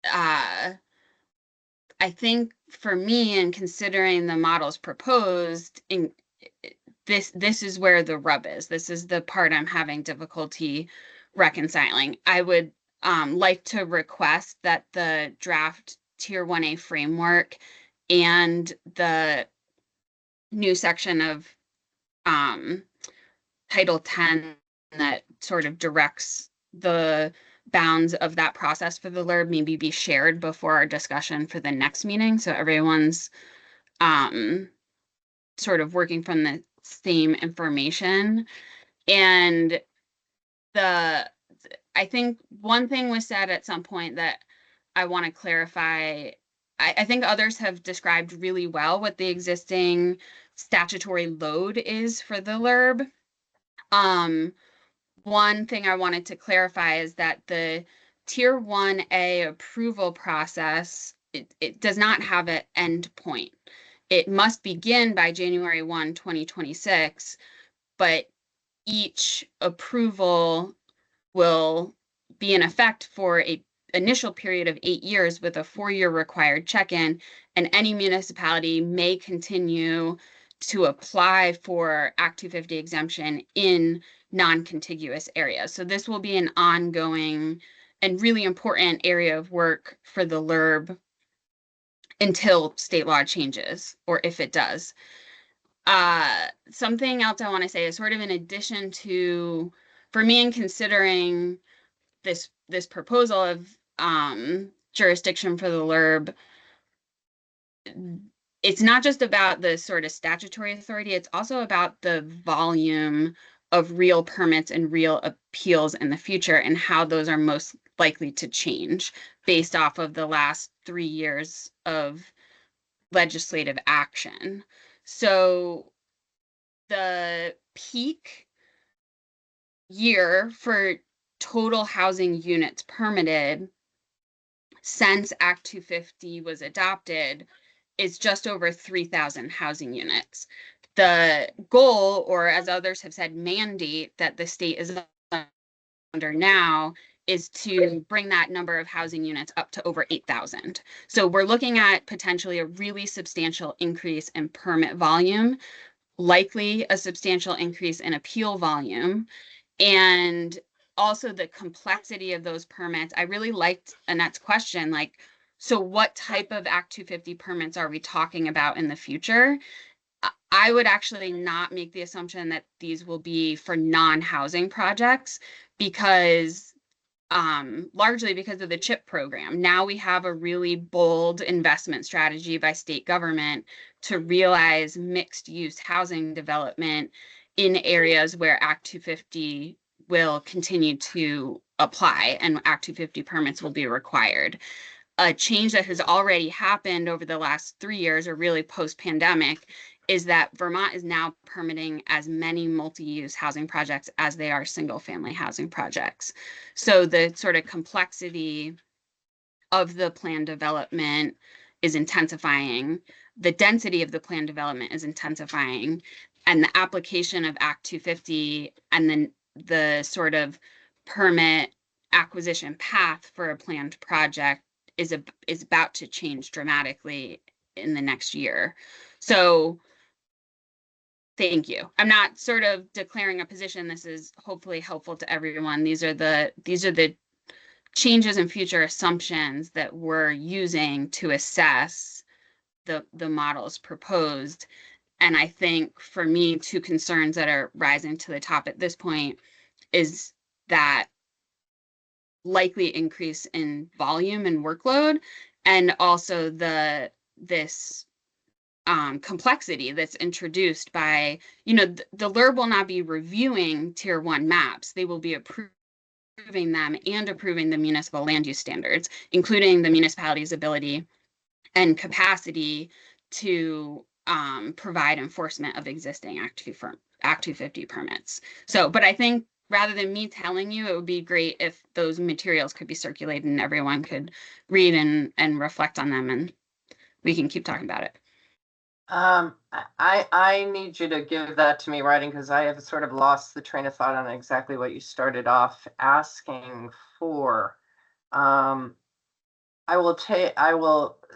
S5: I think for me, in considering the models proposed, this is where the rub is. This is the part I'm having difficulty reconciling. I would like to request that the draft Tier 1A framework and the new section of Title 10 that sort of directs the bounds of that process for the LURB maybe be shared before our discussion for the next meeting, so everyone's sort of working from the same information. And I think one thing was said at some point that I want to clarify. I think others have described really well what the existing statutory load is for the LURB. One thing I wanted to clarify is that the Tier 1A approval process, it does not have an end point. It must begin by January 1, 2026, but each approval will be in effect for an initial period of 8 years with a 4-year required check-in, and any municipality may continue to apply for Act 250 exemption in non-contiguous areas. So this will be an ongoing and really important area of work for the LURB until state law changes, or if it does. Something else I want to say is sort of in addition to, for me, in considering this proposal of jurisdiction for the LURB, it's not just about the sort of statutory authority, it's also about the volume of real permits and real appeals in the future and how those are most likely to change based off of the last 3 years of legislative action. So the peak year for total housing units permitted since Act 250 was adopted is just over 3,000 housing units. The goal, or as others have said, mandate that the state is under now is to bring that number of housing units up to over 8,000. So we're looking at potentially a really substantial increase in permit volume, likely a substantial increase in appeal volume, and also the complexity of those permits. I really liked Annette's question, like, so what type of Act 250 permits are we talking about in the future? I would actually not make the assumption that these will be for non-housing projects, because largely because of the CHIP program. Now we have a really bold investment strategy by state government to realize mixed use housing development in areas where Act 250 will continue to apply and Act 250 permits will be required. A change that has already happened over the last 3 years, or really post-pandemic, is that Vermont is now permitting as many multi-use housing projects as they are single-family housing projects. So the sort of complexity of the plan development is intensifying, the density of the plan development is intensifying, and the application of Act 250 and then the sort of permit acquisition path for a planned project is about to change dramatically in the next year. So thank you. I'm not sort of declaring a position. This is hopefully helpful to everyone. These are the changes in future assumptions that we're using to assess the models proposed. And I think for me, two concerns that are rising to the top at this point is that likely increase in volume and workload, and also this complexity that's introduced by, the LURB will not be reviewing tier 1 maps. They will be approving them and approving the municipal land use standards, including the municipality's ability and capacity to provide enforcement of existing Act 250 permits. So, but I think rather than me telling you, it would be great if those materials could be circulated and everyone could read and reflect on them, and we can keep talking about it.
S1: I need you to give that to me writing, because I have sort of lost the train of thought on exactly what you started off asking for. I will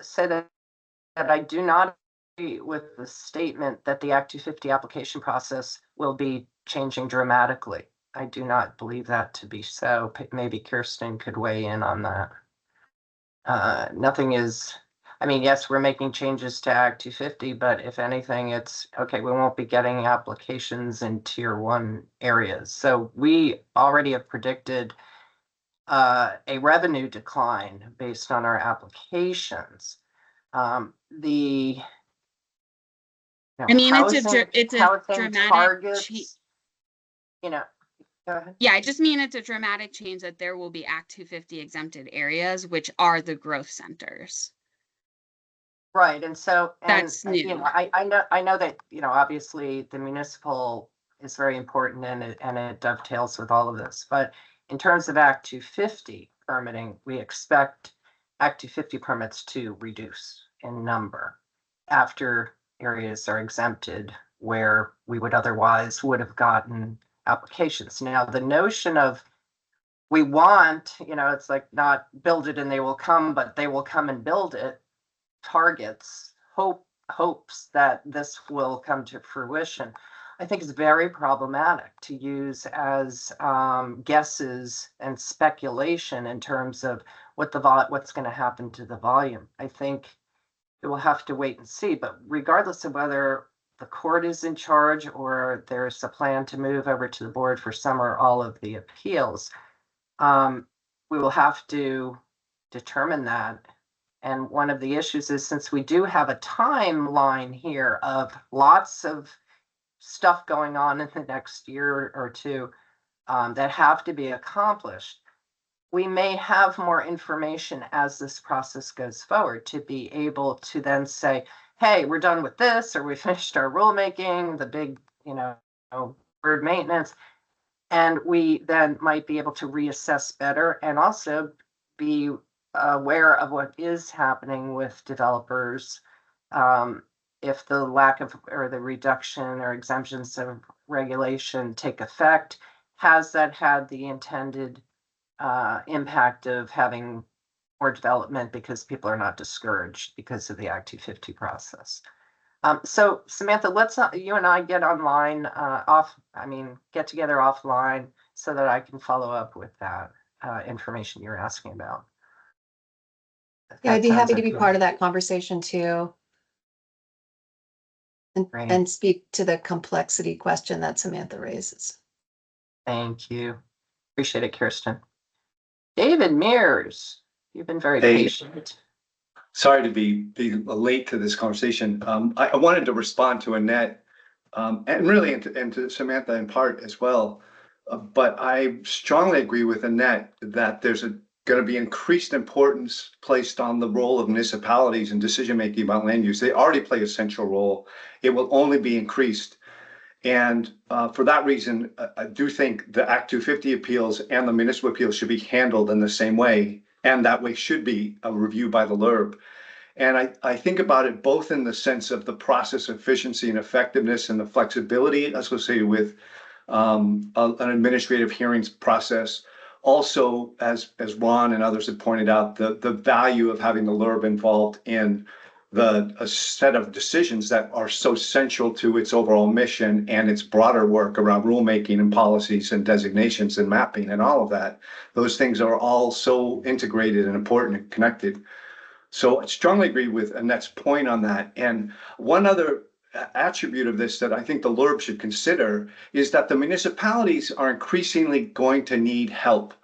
S1: say that I do not agree with the statement that the Act 250 application process will be changing dramatically. I do not believe that to be so. Maybe Kirsten could weigh in on that. Nothing is, I mean, yes, we're making changes to Act 250, but if anything, it's okay, we won't be getting applications in tier 1 areas. So we already have predicted a revenue decline based on our applications. It's
S5: a dramatic change.
S1: Go ahead.
S5: Yeah, I just mean it's a dramatic change that there will be Act 250 exempted areas, which are the growth centers.
S1: Right, and so
S5: that's new.
S1: I know that obviously the municipal is very important, and it dovetails with all of this. But in terms of Act 250 permitting, we expect Act 250 permits to reduce in number after areas are exempted where we would have gotten applications. Now, the notion of we want, it's like not build it and they will come, but they will come and build it, targets, hopes that this will come to fruition, I think is very problematic to use as guesses and speculation in terms of what's going to happen to the volume. I think it will have to wait and see, but regardless of whether the court is in charge or there's a plan to move over to the board for some or all of the appeals, we will have to determine that. And one of the issues is, since we do have a timeline here of lots of stuff going on in the next year or two, that have to be accomplished, we may have more information as this process goes forward to be able to then say, hey, we're done with this, or we finished our rulemaking, the big, word maintenance. And we then might be able to reassess better and also be aware of what is happening with developers. If the lack of or the reduction or exemptions of regulation take effect, has that had the intended impact of having more development because people are not discouraged because of the Act 250 process? So Samantha, let's you and I get online get together offline so that I can follow up with that information you're asking about.
S12: Yeah, I'd be happy to be
S1: That
S12: part of that conversation too.
S1: Great.
S12: And speak to the complexity question that Samantha raises.
S1: Thank you. Appreciate it, Kirsten. David Mears, you've been very
S13: Hey.
S1: patient.
S13: Sorry to be late to this conversation. I wanted to respond to Annette and really and to Samantha in part as well. But I strongly agree with Annette that there's going to be increased importance placed on the role of municipalities in decision-making about land use. They already play a central role. It will only be increased. And for that reason, I do think the Act 250 appeals and the municipal appeals should be handled in the same way. And that way should be a review by the LURB. And I think about it both in the sense of the process efficiency and effectiveness and the flexibility associated with an administrative hearings process. Also, as Ron and others have pointed out, the value of having the LURB involved in a set of decisions that are so central to its overall mission and its broader work around rulemaking and policies and designations and mapping and all of that. Those things are all so integrated and important and connected. So I strongly agree with Annette's point on that. And one other attribute of this that I think the LURB should consider is that the municipalities are increasingly going to need help.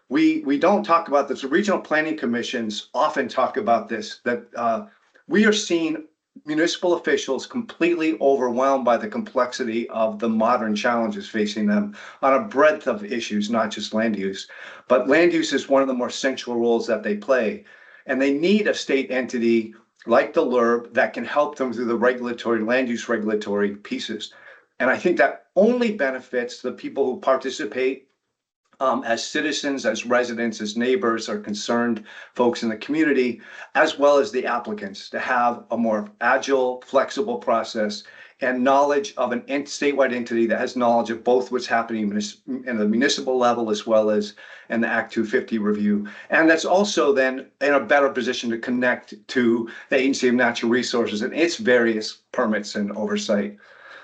S13: We don't talk about this. The regional planning commissions often talk about this, that we are seeing municipal officials completely overwhelmed by the complexity of the modern challenges facing them on a breadth of issues, not just land use. But land use is one of the more central roles that they play. And they need a state entity like the LURB that can help them through the land use regulatory pieces. And I think that only benefits the people who participate as citizens, as residents, as neighbors, or concerned folks in the community, as well as the applicants, to have a more agile, flexible process and knowledge of an statewide entity that has knowledge of both what's happening in the municipal level as well as in the Act 250 review. And that's also then in a better position to connect to the Agency of Natural Resources and its various permits and oversight.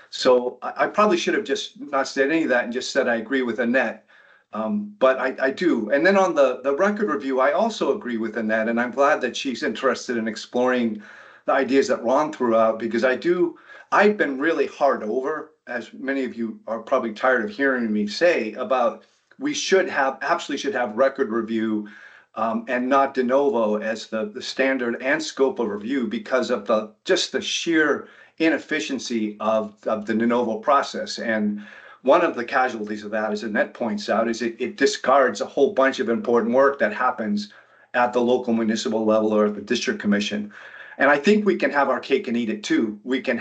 S13: So I probably should have just not said any of that and just said I agree with Annette. But I do. And then on the record review, I also agree with Annette, and I'm glad that she's interested in exploring the ideas that Ron threw out, because I've been really hard over, as many of you are probably tired of hearing me say, about we absolutely should have record review and not de novo as the standard and scope of review because of the sheer inefficiency of the de novo process. And one of the casualties of that, as Annette points out, is it discards a whole bunch of important work that happens at the local municipal level or at the district commission. And I think we can have our cake and eat it too. We can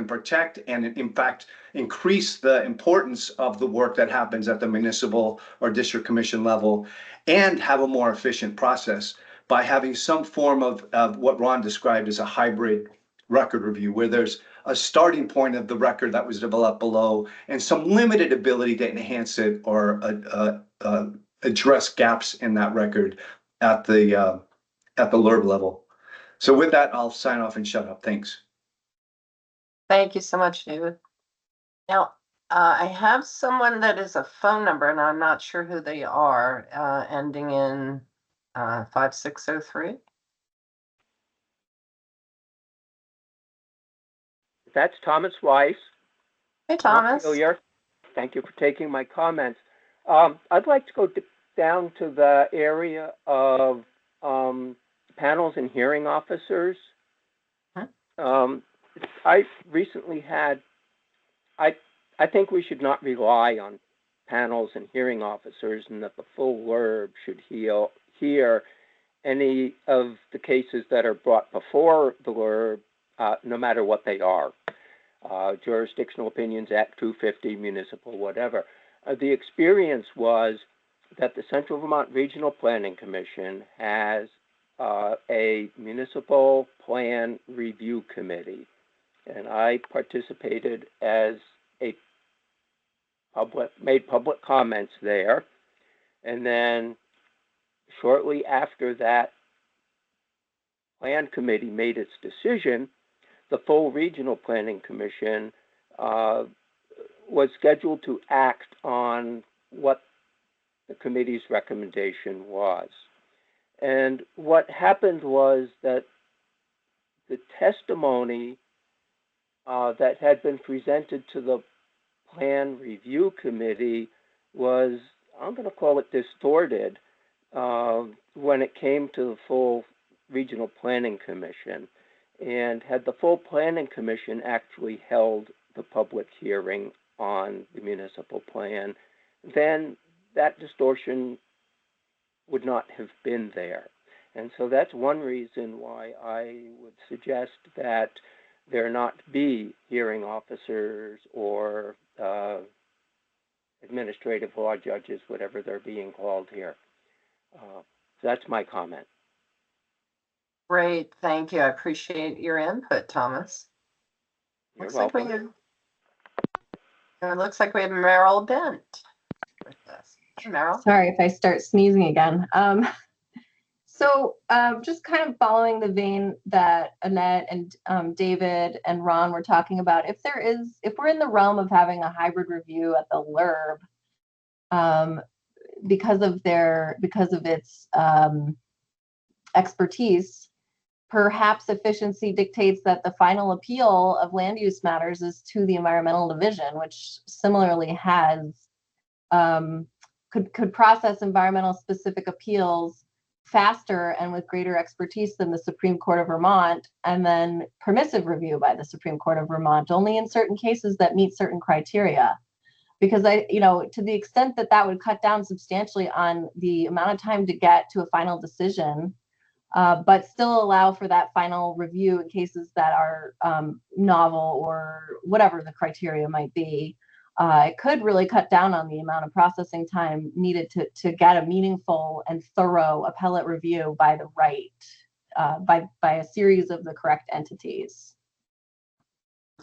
S13: protect and in fact increase the importance of the work that happens at the municipal or district commission level and have a more efficient process by having some form of what Ron described as a hybrid record review, where there's a starting point of the record that was developed below and some limited ability to enhance it or address gaps in that record at the LURB level. So with that, I'll sign off and shut up. Thanks.
S1: Thank you so much, David. Now, I have someone that is a phone number, and I'm not sure who they are, ending in 5603.
S14: That's Thomas Weiss.
S1: Hey, Thomas.
S14: Thank you for taking my comments. I'd like to go down to the area of panels and hearing officers. I recently I think we should not rely on panels and hearing officers, and that the full LURB should hear any of the cases that are brought before the LURB, no matter what they are. Jurisdictional opinions, Act 250, municipal, whatever. The experience was that the Central Vermont Regional Planning Commission has a municipal plan review committee, and I participated as made public comments there, and then shortly after that plan committee made its decision, the full Regional Planning Commission was scheduled to act on what the committee's recommendation was. And what happened was that the testimony that had been presented to the Plan Review Committee was, I'm going to call it distorted, when it came to the full Regional Planning Commission. And had the full Planning Commission actually held the public hearing on the municipal plan, then that distortion would not have been there. And so that's one reason why I would suggest that there not be hearing officers or administrative law judges, whatever they're being called here. That's my comment.
S1: Great, thank you. I appreciate your input, Thomas.
S14: You're welcome.
S1: It looks like we have Merrill Bent with us. Hey, Merrill.
S15: Sorry if I start sneezing again. So just kind of following the vein that Annette and David and Ron were talking about, if we're in the realm of having a hybrid review at the LURB, because of its expertise, perhaps efficiency dictates that the final appeal of land use matters is to the environmental division, which similarly has could process environmental specific appeals faster and with greater expertise than the Supreme Court of Vermont, and then permissive review by the Supreme Court of Vermont only in certain cases that meet certain criteria. Because to the extent that that would cut down substantially on the amount of time to get to a final decision, but still allow for that final review in cases that are novel or whatever the criteria might be, it could really cut down on the amount of processing time needed to get a meaningful and thorough appellate review by the by a series of the correct entities.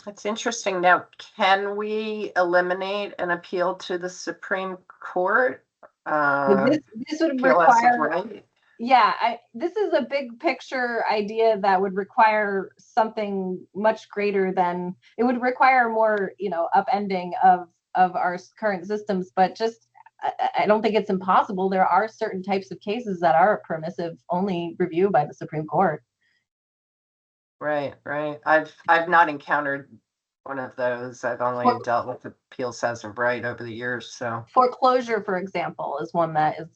S1: That's interesting. Now, can we eliminate an appeal to the Supreme Court?
S15: This would require, this is a big picture idea that would require something much greater than, it would require more, upending of our current systems, but just, I don't think it's impossible. There are certain types of cases that are permissive only review by the Supreme Court.
S1: Right. I've not encountered one of those. I've only dealt with appeals as of right over the years. So
S15: foreclosure, for example, is one that is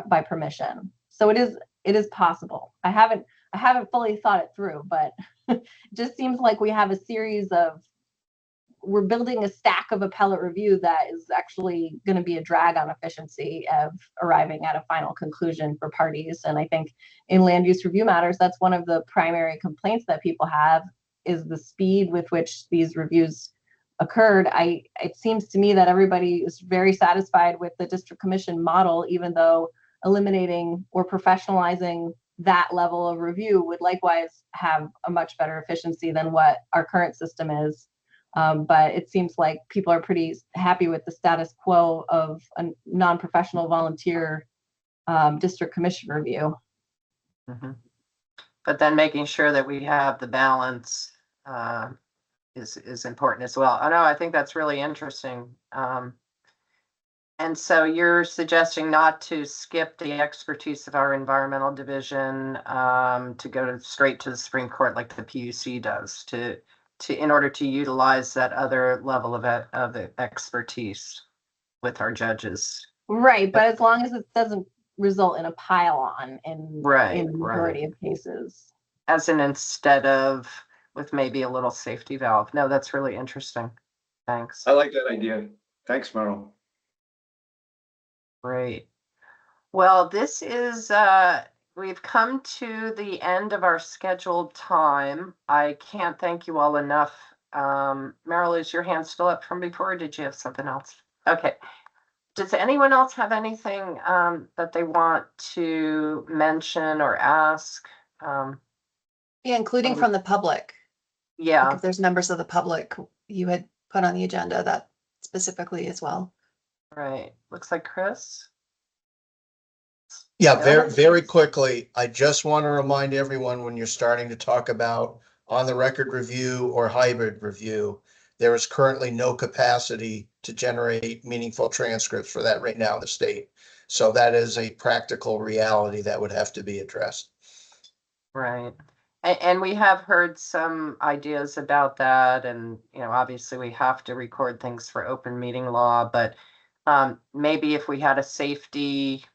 S15: by permission. So it is possible. I haven't fully thought it through, but it just seems like we have a series of, we're building a stack of appellate review that is actually going to be a drag on efficiency of arriving at a final conclusion for parties. And I think in land use review matters, that's one of the primary complaints that people have, is the speed with which these reviews occurred. It seems to me that everybody is very satisfied with the district commission model, even though eliminating or professionalizing that level of review would likewise have a much better efficiency than what our current system is. But it seems like people are pretty happy with the status quo of a non-professional volunteer district commission review.
S1: Mm-hmm. But then making sure that we have the balance is important as well. I know, I think that's really interesting. And so you're suggesting not to skip the expertise of our environmental division to go straight to the Supreme Court like the PUC does, in order to utilize that other level of expertise with our judges.
S15: Right, but as long as it doesn't result in a pile-on in the majority of cases.
S1: As in instead of with maybe a little safety valve. No, that's really interesting. Thanks.
S13: I like that idea. Thanks, Merrill.
S1: Great. Well, this is, we've come to the end of our scheduled time. I can't thank you all enough. Meryl, is your hand still up from before, or did you have something else? Okay. Does anyone else have anything that they want to mention or ask?
S12: Yeah, including from the public. Like
S1: Yeah,
S12: if there's members of the public you had put on the agenda that specifically as well.
S1: right. Looks like Chris.
S8: Yeah,
S1: Go
S8: very,
S1: ahead.
S8: very quickly, I just want to remind everyone when you're starting to talk about on the record review or hybrid review, there is currently no capacity to generate meaningful transcripts for that right now in the state. So that is a practical reality that would have to be addressed.
S1: Right. And we have heard some ideas about that. And, obviously we have to record things for open meeting law, but maybe if we had a safety,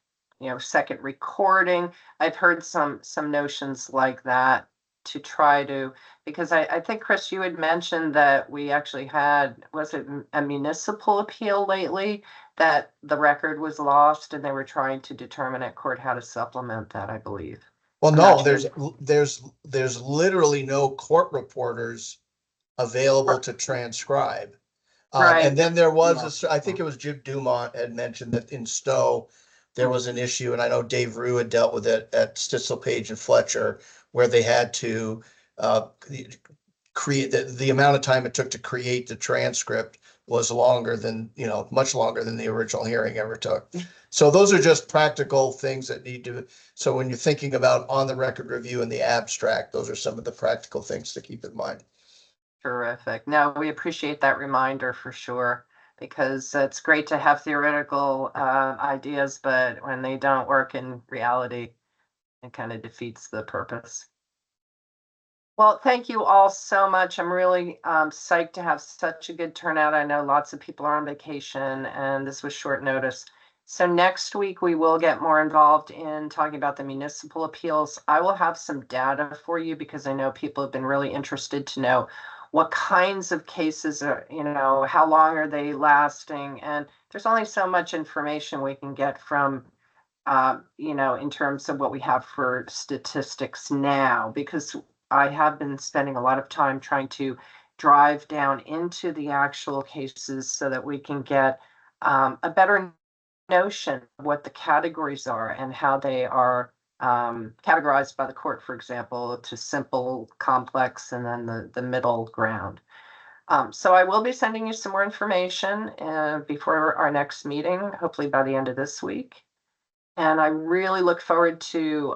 S1: second recording, I've heard some notions like that to try to, because I think, Chris, you had mentioned that we actually had, was it a municipal appeal lately that the record was lost and they were trying to determine at court how to supplement that, I believe.
S8: Well,
S1: I'm not
S8: no,
S1: sure.
S8: there's literally no court reporters available to transcribe.
S1: Right.
S8: And then there
S1: Yeah.
S8: was, I think it was Jim Dumont had mentioned that in Stowe, there was an issue, and I know Dave Rue had dealt with it at Stitzel Page and Fletcher, where they had to create the amount of time it took to create the transcript was longer than, much longer than the original hearing ever took. So those are just practical things that need to, so when you're thinking about on the record review and the abstract, those are some of the practical things to keep in mind.
S1: Terrific. No, we appreciate that reminder for sure, because it's great to have theoretical ideas, but when they don't work in reality, it kind of defeats the purpose. Well, thank you all so much. I'm really psyched to have such a good turnout. I know lots of people are on vacation and this was short notice. So next week we will get more involved in talking about the municipal appeals. I will have some data for you because I know people have been really interested to know what kinds of cases are, how long are they lasting? And there's only so much information we can get from in terms of what we have for statistics now, because I have been spending a lot of time trying to drive down into the actual cases so that we can get a better notion of what the categories are and how they are categorized by the court, for example, to simple, complex, and then the middle ground. So I will be sending you some more information before our next meeting, hopefully by the end of this week. And I really look forward to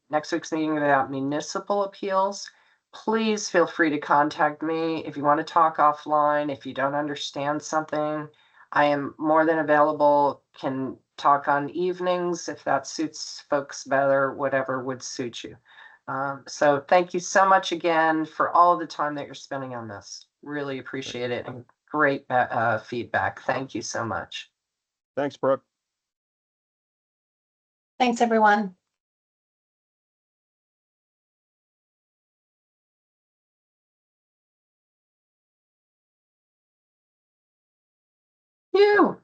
S1: next week's meeting about municipal appeals. Please feel free to contact me if you want to talk offline, if you don't understand something. I am more than available, can talk on evenings if that suits folks better, whatever would suit you. So thank you so much again for all the time that you're spending on this. Really appreciate it, and great feedback. Thank you so much.
S3: Thanks, Brooke.
S12: Thanks, everyone.
S1: You.